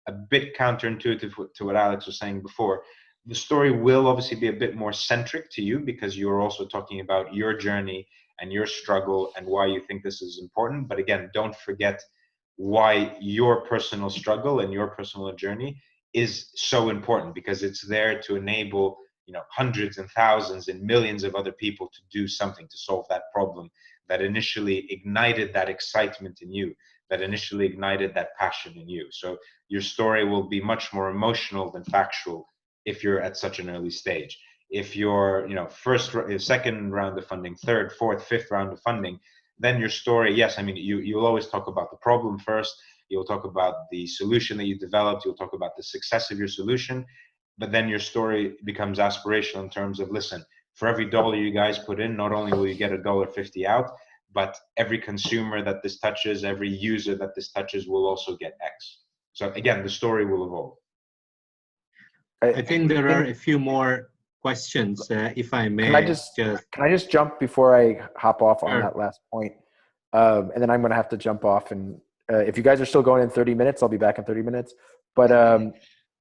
a bit counterintuitive to what Alex was saying before, the story will obviously be a bit more centric to you, because you're also talking about your journey and your struggle and why you think this is important. But again, don't forget why your personal struggle and your personal journey is so important, because it's there to enable hundreds and thousands and millions of other people to do something, to solve that problem that initially ignited that excitement in you. that initially ignited that passion in you. So your story will be much more emotional than factual if you're at such an early stage. If you're, second round of funding, third, fourth, fifth round of funding, then your story, yes, I mean, you'll always talk about the problem first. You'll talk about the solution that you developed. You'll talk about the success of your solution. But then your story becomes aspirational in terms of, listen, for every dollar you guys put in, not only will you get $1.50 out, but every consumer that this touches, every user that this touches will also get X. So again, the story will evolve. I think there are a few more questions, if I may. Can I just jump before I hop off on Sure. that last point? And then I'm going to have to jump off. And if you guys are still going in 30 minutes, I'll be back in 30 minutes. But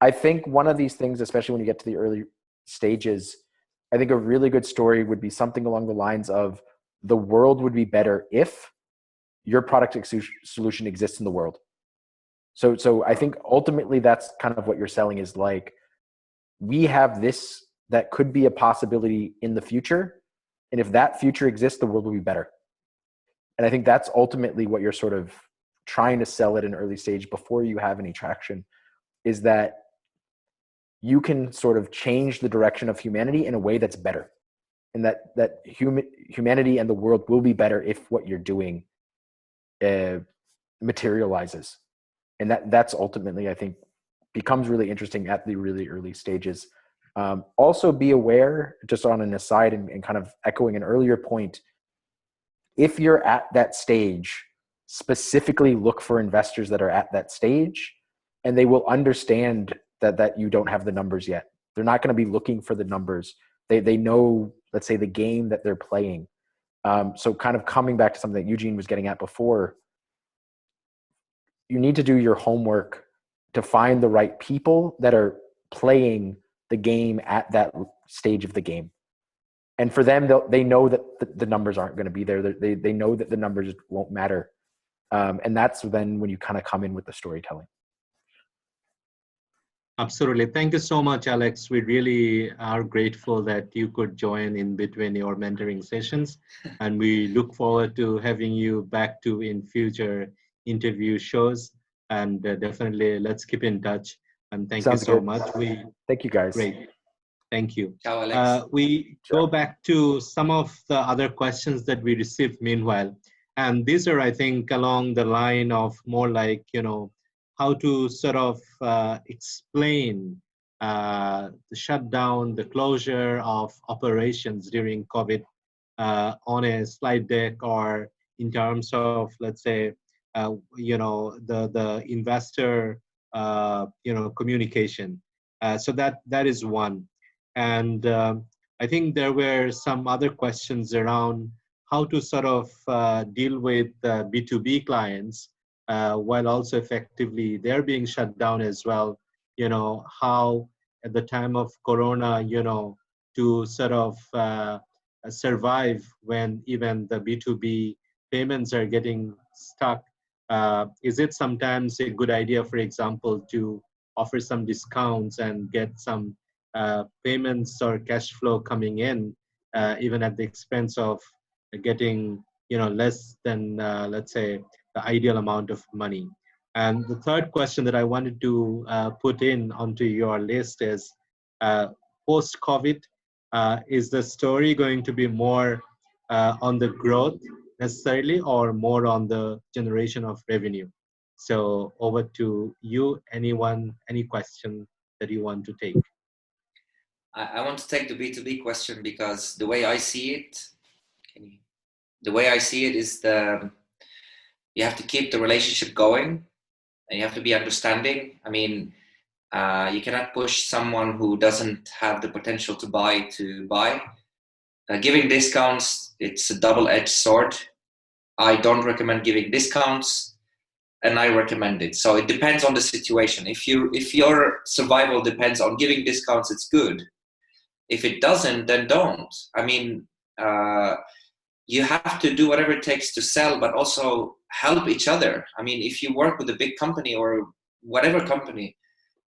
I think one of these things, especially when you get to the early stages, I think a really good story would be something along the lines of, the world would be better if your product solution exists in the world. So I think ultimately that's kind of what you're selling, is like, we have this that could be a possibility in the future. And if that future exists, the world will be better. And I think that's ultimately what you're sort of trying to sell at an early stage before you have any traction, is that you can sort of change the direction of humanity in a way that's better. And that humanity and the world will be better if what you're doing materializes. And that's ultimately, I think, becomes really interesting at the really early stages. Also be aware, just on an aside and kind of echoing an earlier point, if you're at that stage, specifically look for investors that are at that stage, and they will understand that you don't have the numbers yet. They're not going to be looking for the numbers. They know, let's say, the game that they're playing. So kind of coming back to something that Eugene was getting at before, you need to do your homework to find the right people that are playing the game at that stage of the game. And for them, they know that the numbers aren't going to be there. They know that the numbers won't matter. And that's then when you kind of come in with the storytelling. Absolutely. Thank you so much, Alex. We really are grateful that you could join in between your mentoring sessions. And we look forward to having you back in future interview shows. And definitely let's keep in touch. And thank Sounds you so good. much. Thank you, guys. Great. Thank you. Ciao, Alex. We go back to some of the other questions that we received meanwhile. And these are, I think, along the line of more like, how to sort of explain the shutdown, the closure of operations during COVID on a slide deck, or in terms of, let's say, the investor, communication. So that is one. And I think there were some other questions around how to sort of deal with B2B clients while also effectively they're being shut down as well. How at the time of Corona, to sort of survive when even the B2B payments are getting stuck. Is it sometimes a good idea, for example, to offer some discounts and get some payments or cash flow coming in, even at the expense of getting less than let's say the ideal amount of money? And the third question that I wanted to put in onto your list is post-COVID, is the story going to be more on the growth necessarily, or more on the generation of revenue? So over to you. Anyone, any question that you want to take? I want to take the B2B question, because the way I see it is you have to keep the relationship going, and you have to be understanding. I mean, you cannot push someone who doesn't have the potential to buy. Giving discounts, it's a double-edged sword. I don't recommend giving discounts, and I recommend it. So it depends on the situation. If your survival depends on giving discounts, it's good. If it doesn't, then don't. I mean, you have to do whatever it takes to sell, but also help each other. I mean, if you work with a big company or whatever company,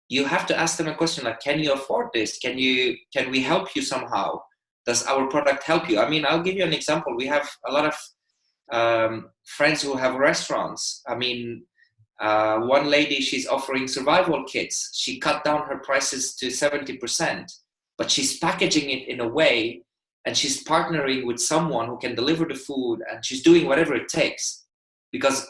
you have to ask them a question like, can you afford this? Can we help you somehow? Does our product help you? I mean, I'll give you an example. We have a lot of friends who have restaurants. I mean, one lady, she's offering survival kits. She cut down her prices to 70%, but she's packaging it in a way, and she's partnering with someone who can deliver the food, and she's doing whatever it takes, because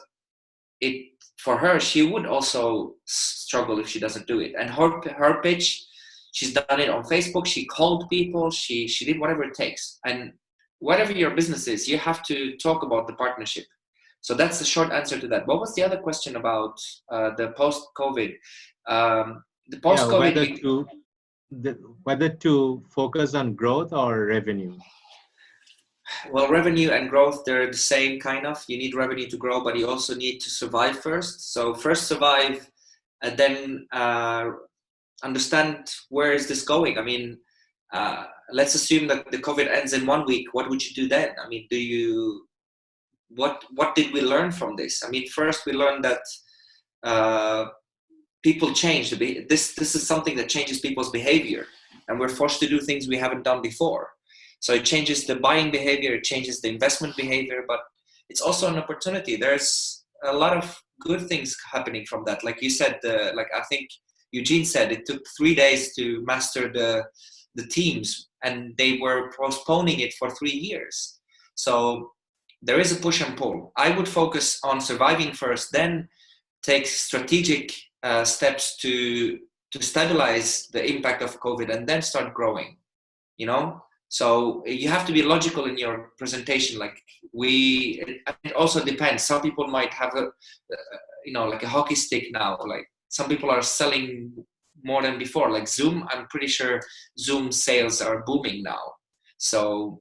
it, for her, she would also struggle if she doesn't do it. And her pitch, she's done it on Facebook. She called people. She did whatever it takes. And whatever your business is, you have to talk about the partnership. So that's the short answer to that. What was the other question about the post-COVID? The Yeah, post-COVID, whether to focus on growth or revenue. well, revenue and growth, they're the same kind of. You need revenue to grow, but you also need to survive first. So first survive, and then understand where is this going. I mean, let's assume that the COVID ends in 1 week. What would you do then? I mean, what did we learn from this? I mean, first we learned that people change. This is something that changes people's behavior, and we're forced to do things we haven't done before. So it changes the buying behavior, it changes the investment behavior, but it's also an opportunity. There's a lot of good things happening from that. Like you said, like I think Eugene said, it took 3 days to master the teams, and they were postponing it for 3 years. So there is a push and pull. I would focus on surviving first, then take strategic steps to stabilize the impact of COVID, and then start growing. You know, so you have to be logical in your presentation. Like it also depends. Some people might have like a hockey stick now. Like some people are selling more than before. Like Zoom, I'm pretty sure Zoom sales are booming now. So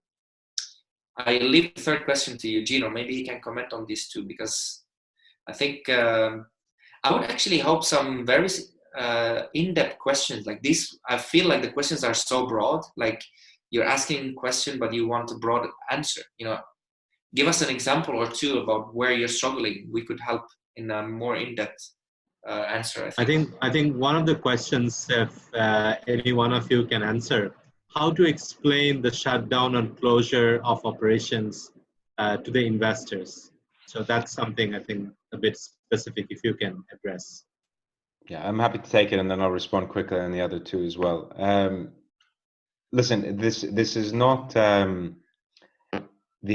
I leave the third question to Eugene, or maybe he can comment on these two, because I think I would actually hope some very in-depth questions like these. I feel like the questions are so broad. Like you're asking a question, but you want a broad answer. You know, give us an example or two about where you're struggling. We could help in a more in-depth answer, I think. I think one of the questions, if any one of you can answer, how to explain the shutdown and closure of operations to the investors. So that's something I think a bit specific if you can address. Yeah, I'm happy to take it, and then I'll respond quickly on the other two as well. Listen, this is not the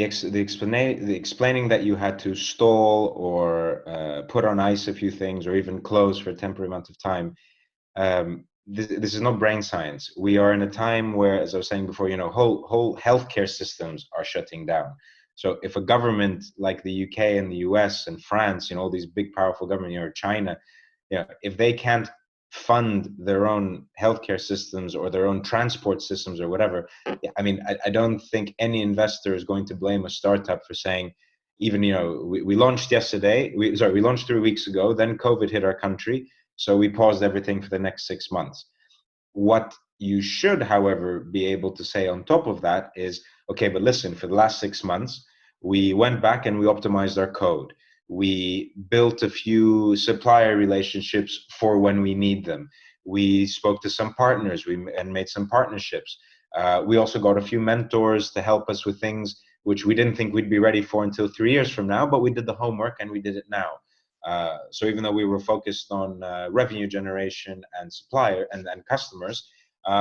explaining that you had to stall or put on ice a few things or even close for a temporary amount of time. This is not brain science. We are in a time where, as I was saying before, whole healthcare systems are shutting down. So if a government like the UK and the US and France, all these big powerful governments, or China, if they can't fund their own healthcare systems or their own transport systems or whatever, I mean, I don't think any investor is going to blame a startup for saying, even, we launched yesterday, we launched 3 weeks ago, then COVID hit our country, so we paused everything for the next 6 months. What you should, however, be able to say on top of that is, okay, but listen, for the last 6 months, we went back and we optimized our code. We built a few supplier relationships for when we need them. We spoke to some partners and made some partnerships. We also got a few mentors to help us with things which we didn't think we'd be ready for until 3 years from now, but we did the homework and we did it now. So even though we were focused on revenue generation and supplier and customers,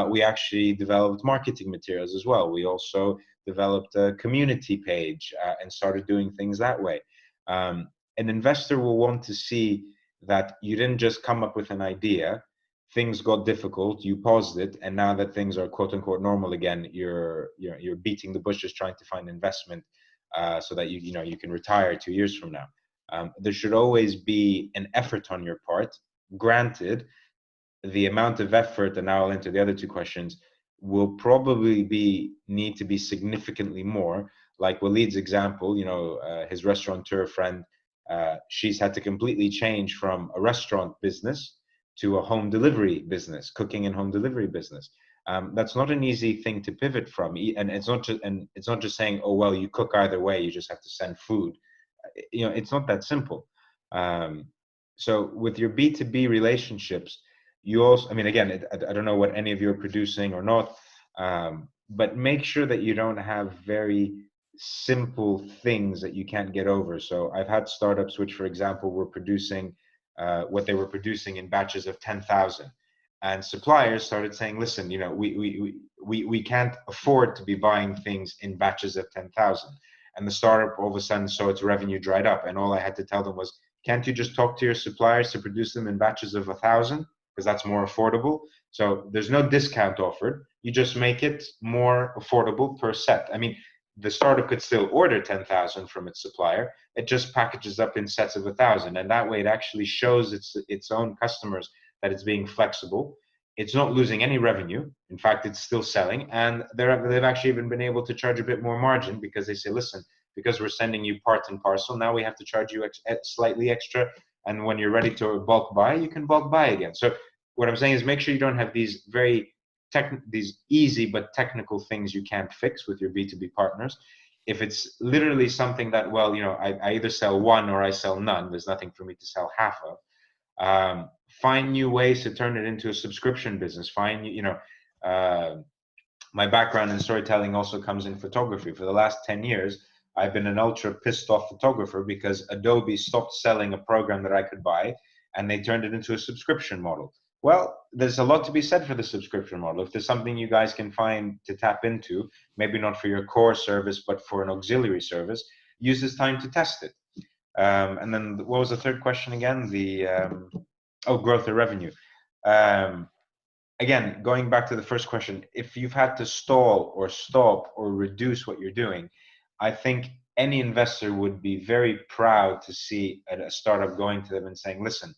we actually developed marketing materials as well. We also developed a community page and started doing things that way. An investor will want to see that you didn't just come up with an idea, things got difficult, you paused it, and now that things are quote unquote normal again, you're beating the bushes trying to find investment so that you can retire 2 years from now. There should always be an effort on your part. Granted, the amount of effort, and now I'll enter the other two questions, will probably need to be significantly more. Like Walid's example, his restaurateur friend, she's had to completely change from a restaurant business to a home delivery business, cooking and home delivery business. That's not an easy thing to pivot from, and it's not just saying, oh well, you cook either way, you just have to send food. It's not that simple. So with your B2B relationships, you also, I mean, again, I don't know what any of you are producing or not, but make sure that you don't have very simple things that you can't get over. So I've had startups which, for example, were producing what they were producing in batches of 10,000. And suppliers started saying, listen, we can't afford to be buying things in batches of 10,000. And the startup all of a sudden saw its revenue dried up. And all I had to tell them was, can't you just talk to your suppliers to produce them in batches of 1,000? Because that's more affordable. So there's no discount offered. You just make it more affordable per set. I mean, the startup could still order 10,000 from its supplier. It just packages up in sets of 1,000. And that way it actually shows its own customers that it's being flexible. It's not losing any revenue. In fact, it's still selling. And they've actually even been able to charge a bit more margin because they say, listen, because we're sending you part and parcel, now we have to charge you slightly extra. And when you're ready to bulk buy, you can bulk buy again. So what I'm saying is make sure you don't have these these easy but technical things you can't fix with your B2B partners. If it's literally something that, well, I either sell one or I sell none, there's nothing for me to sell half of. Find new ways to turn it into a subscription business. My background in storytelling also comes in photography. For the last 10 years, I've been an ultra pissed off photographer because Adobe stopped selling a program that I could buy and they turned it into a subscription model. Well, there's a lot to be said for the subscription model. If there's something you guys can find to tap into, maybe not for your core service, but for an auxiliary service, use this time to test it. And then what was the third question again? Growth of revenue. Again, going back to the first question, if you've had to stall or stop or reduce what you're doing, I think any investor would be very proud to see a startup going to them and saying, listen,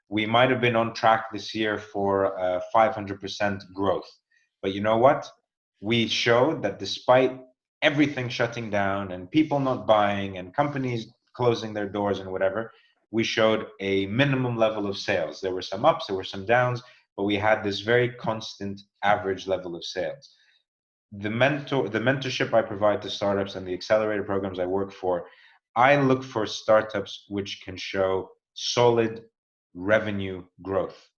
we might have been on track this year for 500% growth. But you know what? We showed that despite everything shutting down and people not buying and companies closing their doors and whatever, we showed a minimum level of sales. There were some ups, there were some downs, but we had this very constant average level of sales. The mentorship I provide to startups and the accelerator programs I work for, I look for startups which can show solid revenue growth.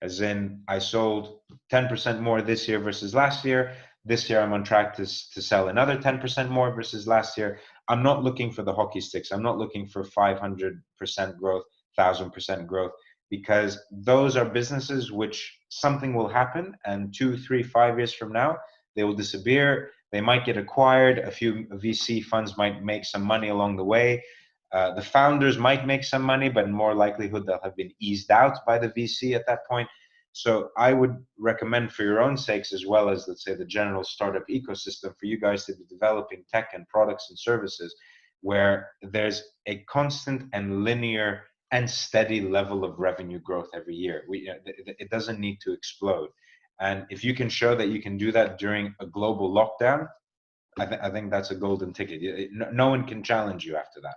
As in, I sold 10% more this year versus last year. This year, I'm on track to sell another 10% more versus last year. I'm not looking for the hockey sticks. I'm not looking for 500% growth, 1,000% growth, because those are businesses which something will happen, and 2, 3, 5 years from now, they will disappear. They might get acquired. A few VC funds might make some money along the way. The founders might make some money, but in more likelihood, they'll have been eased out by the VC at that point. So I would recommend, for your own sakes, as well as, let's say, the general startup ecosystem, for you guys to be developing tech and products and services where there's a constant and linear and steady level of revenue growth every year. It doesn't need to explode. And if you can show that you can do that during a global lockdown, I think that's a golden ticket. No one can challenge you after that.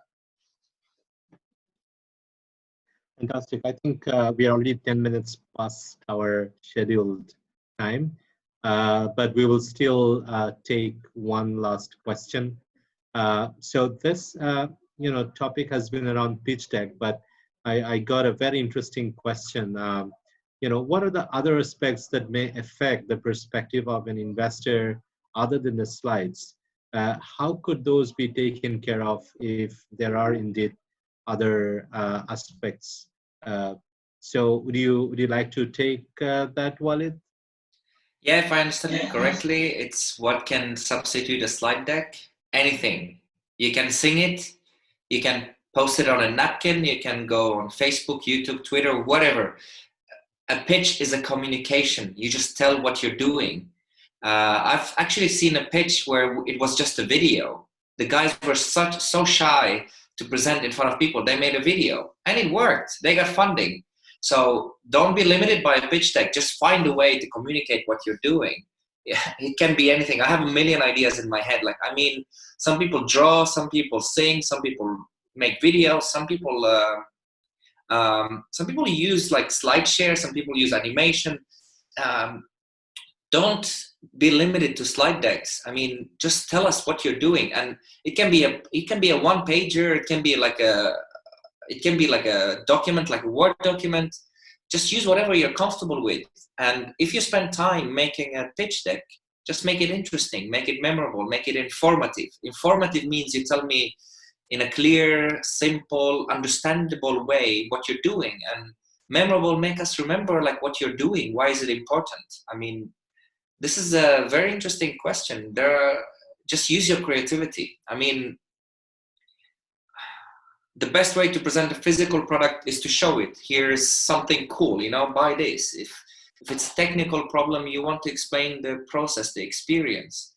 Fantastic. I think we are already 10 minutes past our scheduled time, but we will still take one last question. So this topic has been around pitch deck, but I got a very interesting question. What are the other aspects that may affect the perspective of an investor other than the slides? How could those be taken care of if there are indeed other aspects? So would you like to take that, Walid? Yeah, if I understand it correctly, it's what can substitute a slide deck? Anything. You can sing it, you can post it on a napkin, you can go on Facebook, YouTube, Twitter, whatever. A pitch is a communication. You just tell what you're doing. I've actually seen a pitch where it was just a video. The guys were so shy to present in front of people. They made a video and it worked. They got funding. So don't be limited by a pitch deck. Just find a way to communicate what you're doing. Yeah, it can be anything. I have a million ideas in my head. Some people draw, some people sing, some people make videos, some people use like SlideShare, some people use animation. Don't be limited to slide decks. I mean, just tell us what you're doing, and it can be a one pager. It can be like a document, like a Word document. Just use whatever you're comfortable with. And if you spend time making a pitch deck, just make it interesting, make it memorable, make it informative. Informative means you tell me in a clear, simple, understandable way what you're doing. And memorable, make us remember like what you're doing. Why is it important? I mean, this is a very interesting question. Just use your creativity. I mean, the best way to present a physical product is to show it. Here's something cool, buy this. If it's a technical problem, you want to explain the process, the experience.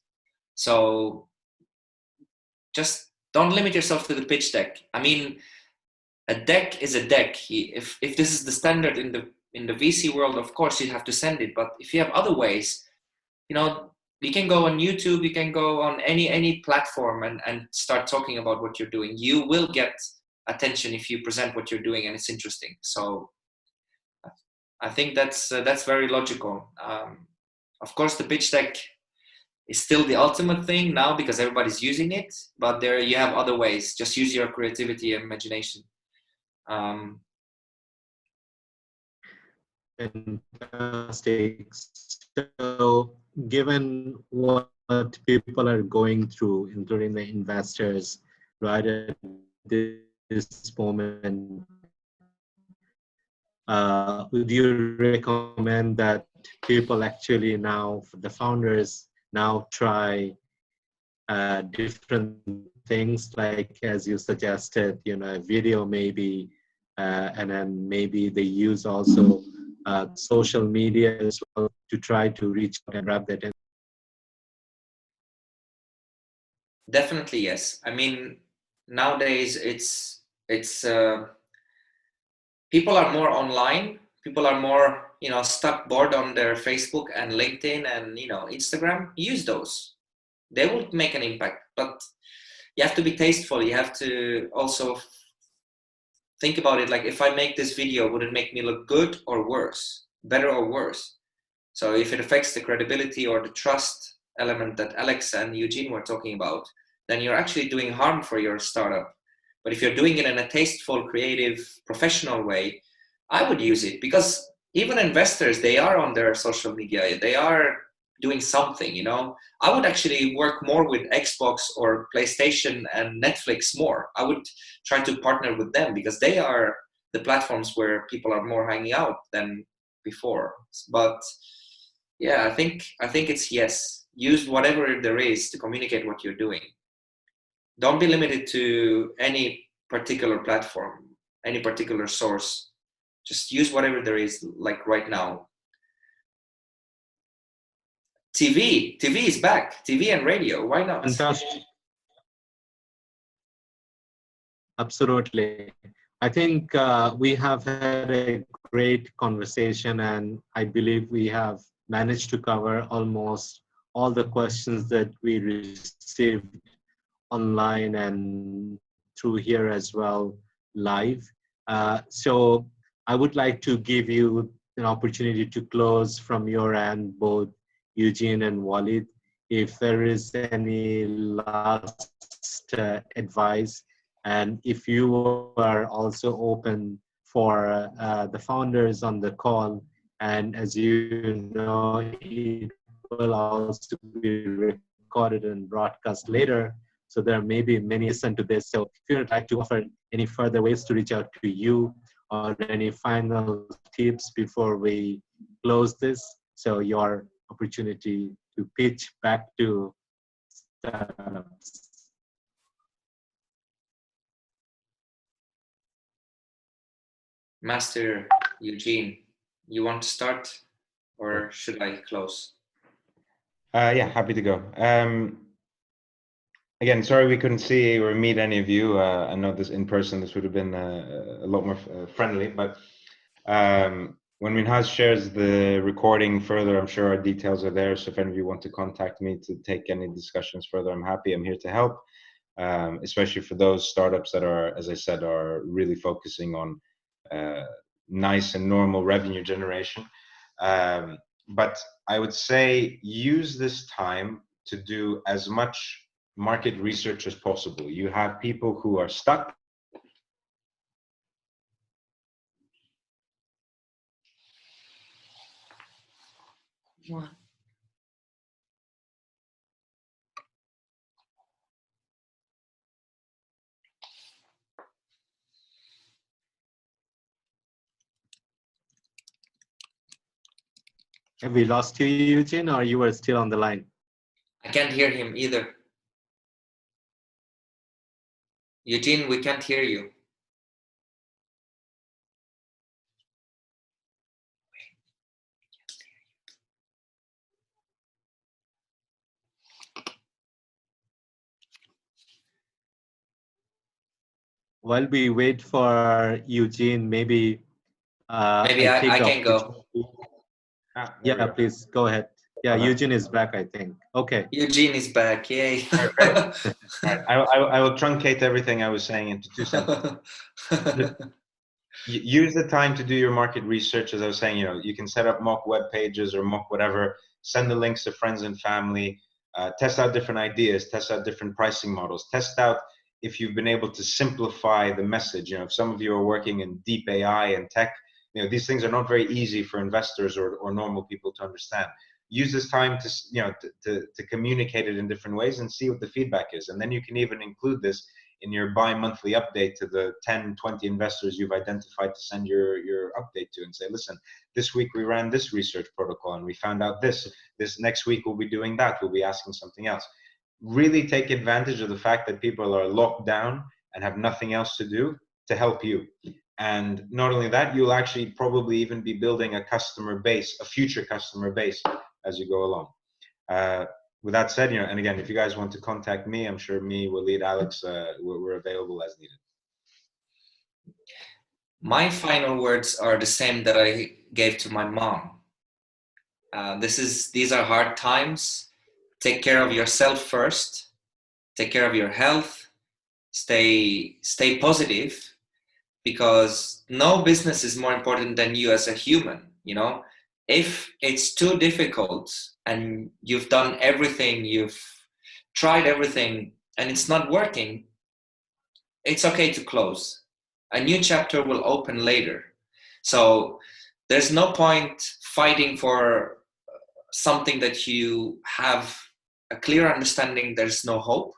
So just don't limit yourself to the pitch deck. I mean, a deck is a deck. If this is the standard in the VC world, of course you have to send it. But if you have other ways, you can go on YouTube, you can go on any platform and start talking about what you're doing. You will get attention if you present what you're doing and it's interesting. So I think that's very logical. Of course, the pitch deck is still the ultimate thing now because everybody's using it, but there you have other ways. Just use your creativity and imagination. Fantastic. So, given what people are going through, including the investors, right at this moment, would you recommend that people actually now, the founders, now try different things, like as you suggested, a video maybe, and then maybe they use also social media as well to try to reach out and grab that in? Definitely yes. I mean, nowadays it's people are more online. People are more stuck bored on their Facebook and LinkedIn and Instagram. Use those. They will make an impact, but you have to be tasteful. You have to also think about it, like, if I make this video, would it make me look good or worse, better or worse? So if it affects the credibility or the trust element that Alex and Eugene were talking about, then you're actually doing harm for your startup. But if you're doing it in a tasteful, creative, professional way, I would use it, because even investors, they are on their social media. They are doing something. I would actually work more with Xbox or PlayStation and Netflix more. I would try to partner with them because they are the platforms where people are more hanging out than before. But yeah, I think it's yes. Use whatever there is to communicate what you're doing. Don't be limited to any particular platform, any particular source. Just use whatever there is, like right now. TV is back. TV and radio. Why not? Fantastic. Absolutely. I think we have had a great conversation, and I believe we have managed to cover almost all the questions that we received online and through here as well, live. So I would like to give you an opportunity to close from your end, both Eugene and Walid. If there is any last advice, and if you are also open for the founders on the call, and as you know, it will also be recorded and broadcast later. So there may be many listen to this. So if you would like to offer any further ways to reach out to you, or any final tips before we close this, so your opportunity to pitch back to startups. Master Eugene, you want to start, or should I close? Yeah, happy to go. Again, sorry we couldn't see or meet any of you. I know this in person, this would have been a lot more friendly, but when Minhaj shares the recording further, I'm sure our details are there. So if any of you want to contact me to take any discussions further, I'm happy. I'm here to help, especially for those startups that are, as I said, are really focusing on nice and normal revenue generation. But I would say use this time to do as much market research as possible. You have people who are stuck. What? Have we lost you, Eugene, or you are still on the line? I can't hear him either. Eugene, we can't hear you. While we wait for Eugene, maybe Maybe I take I the can go. opportunity. There we Yeah, go. please go ahead. Yeah, Okay. Eugene is back, I think. Okay. Eugene is back. Yay. Perfect. All right. I will truncate everything I was saying into 2 sentences. Use the time to do your market research. As I was saying, you can set up mock web pages or mock whatever, send the links to friends and family, test out different ideas, test out different pricing models, test out if you've been able to simplify the message. If some of you are working in deep AI and tech, these things are not very easy for investors or normal people to understand. Use this time to communicate it in different ways and see what the feedback is. And then you can even include this in your bi-monthly update to the 10, 20 investors you've identified to send your update to, and say, listen, this week we ran this research protocol and we found out this next week we'll be doing that, we'll be asking something else. Really take advantage of the fact that people are locked down and have nothing else to do to help you. And not only that, you'll actually probably even be building a customer base, a future customer base, as you go along. With that said, and again, if you guys want to contact me, I'm sure me, Waleed, Alex, we're available as needed. My final words are the same that I gave to my mom. These are hard times. Take care of yourself first. Take care of your health. Stay positive, because no business is more important than you as a human. If it's too difficult and you've done everything, you've tried everything, and it's not working, it's okay to close. A new chapter will open later. So there's no point fighting for something that you have a clear understanding there's no hope.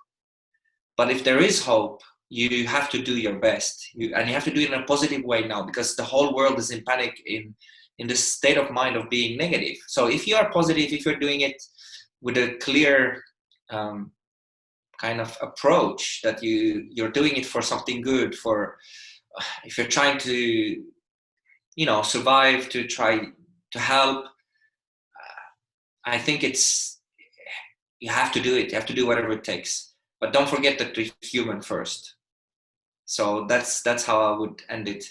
But if there is hope, you have to do your best. And you have to do it in a positive way now, because the whole world is in panic, in the state of mind of being negative. So if you are positive, if you're doing it with a clear kind of approach, that you're doing it for something good, for if you're trying to survive, to try to help, I think you have to do it. You have to do whatever it takes, but don't forget that you're human first. So that's how I would end it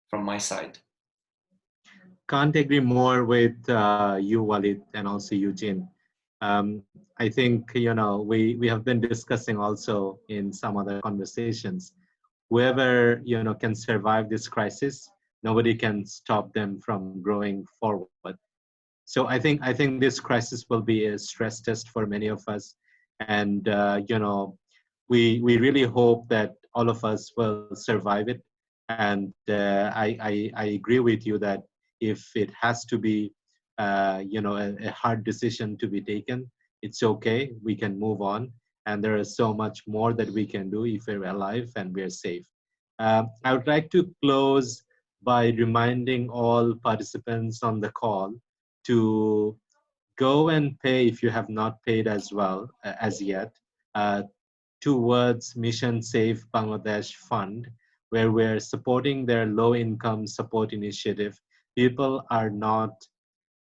from my side. Can't agree more with you, Walid, and also Eugene. I think we have been discussing also in some other conversations. Whoever can survive this crisis, nobody can stop them from growing forward. So I think this crisis will be a stress test for many of us, and we really hope that all of us will survive it. And I agree with you that if it has to be a hard decision to be taken, it's okay. We can move on, and there is so much more that we can do if we're alive and we're safe. I would like to close by reminding all participants on the call to go and pay if you have not paid as well as yet, uh, towards Mission Save Bangladesh Fund, where we're supporting their low income support initiative. People are not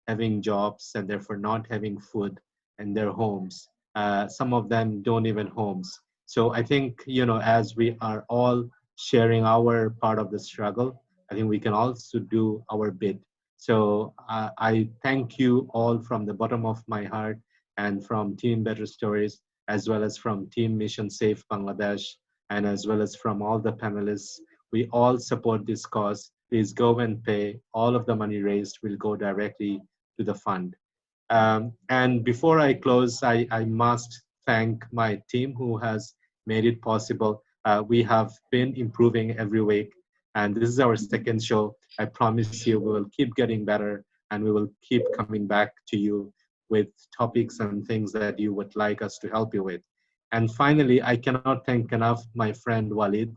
having jobs and therefore not having food in their homes. Some of them don't even homes. So I think, as we are all sharing our part of the struggle, I think we can also do our bit. So I thank you all from the bottom of my heart, and from Team Better Stories, as well as from Team Mission Safe Bangladesh, and as well as from all the panelists. We all support this cause. Please go and pay. All of the money raised will go directly to the fund. And before I close, I must thank my team who has made it possible. We have been improving every week, and this is our second show. I promise you we will keep getting better, and we will keep coming back to you with topics and things that you would like us to help you with. And finally, I cannot thank enough my friend Walid.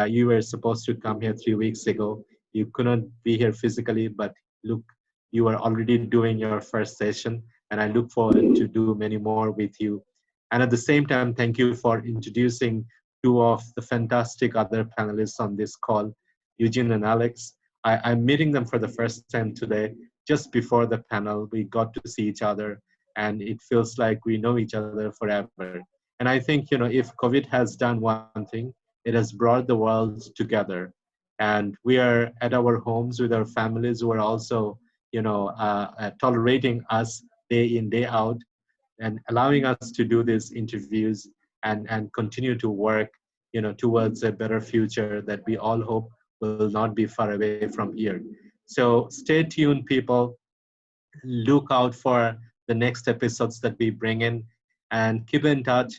You were supposed to come here 3 weeks ago. You couldn't be here physically, but look, you are already doing your first session, and I look forward to do many more with you. And at the same time, thank you for introducing two of the fantastic other panelists on this call, Eugene and Alex. I'm meeting them for the first time today. Just before the panel, we got to see each other, and it feels like we know each other forever. And I think, if COVID has done one thing, it has brought the world together. And we are at our homes with our families who are also, tolerating us day in, day out, and allowing us to do these interviews and continue to work, towards a better future that we all hope will not be far away from here. So stay tuned, people. Look out for the next episodes that we bring in, and keep in touch.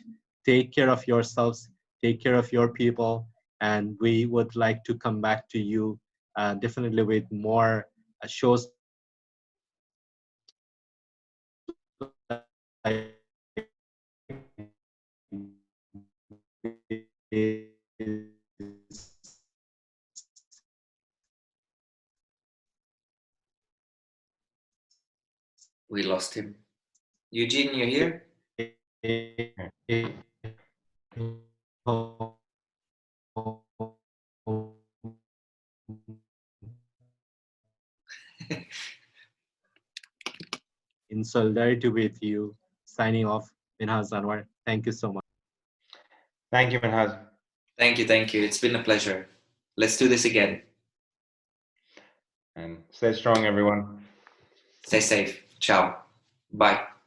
Take care of yourselves, take care of your people, and we would like to come back to you definitely with more shows like We lost him. Eugene, you here? in solidarity with you. Signing off, Minhaz Anwar. Thank you so much. Thank you, Minhaz. Thank you, thank you. It's been a pleasure. Let's do this again. And stay strong, everyone. Stay safe. Ciao. Bye.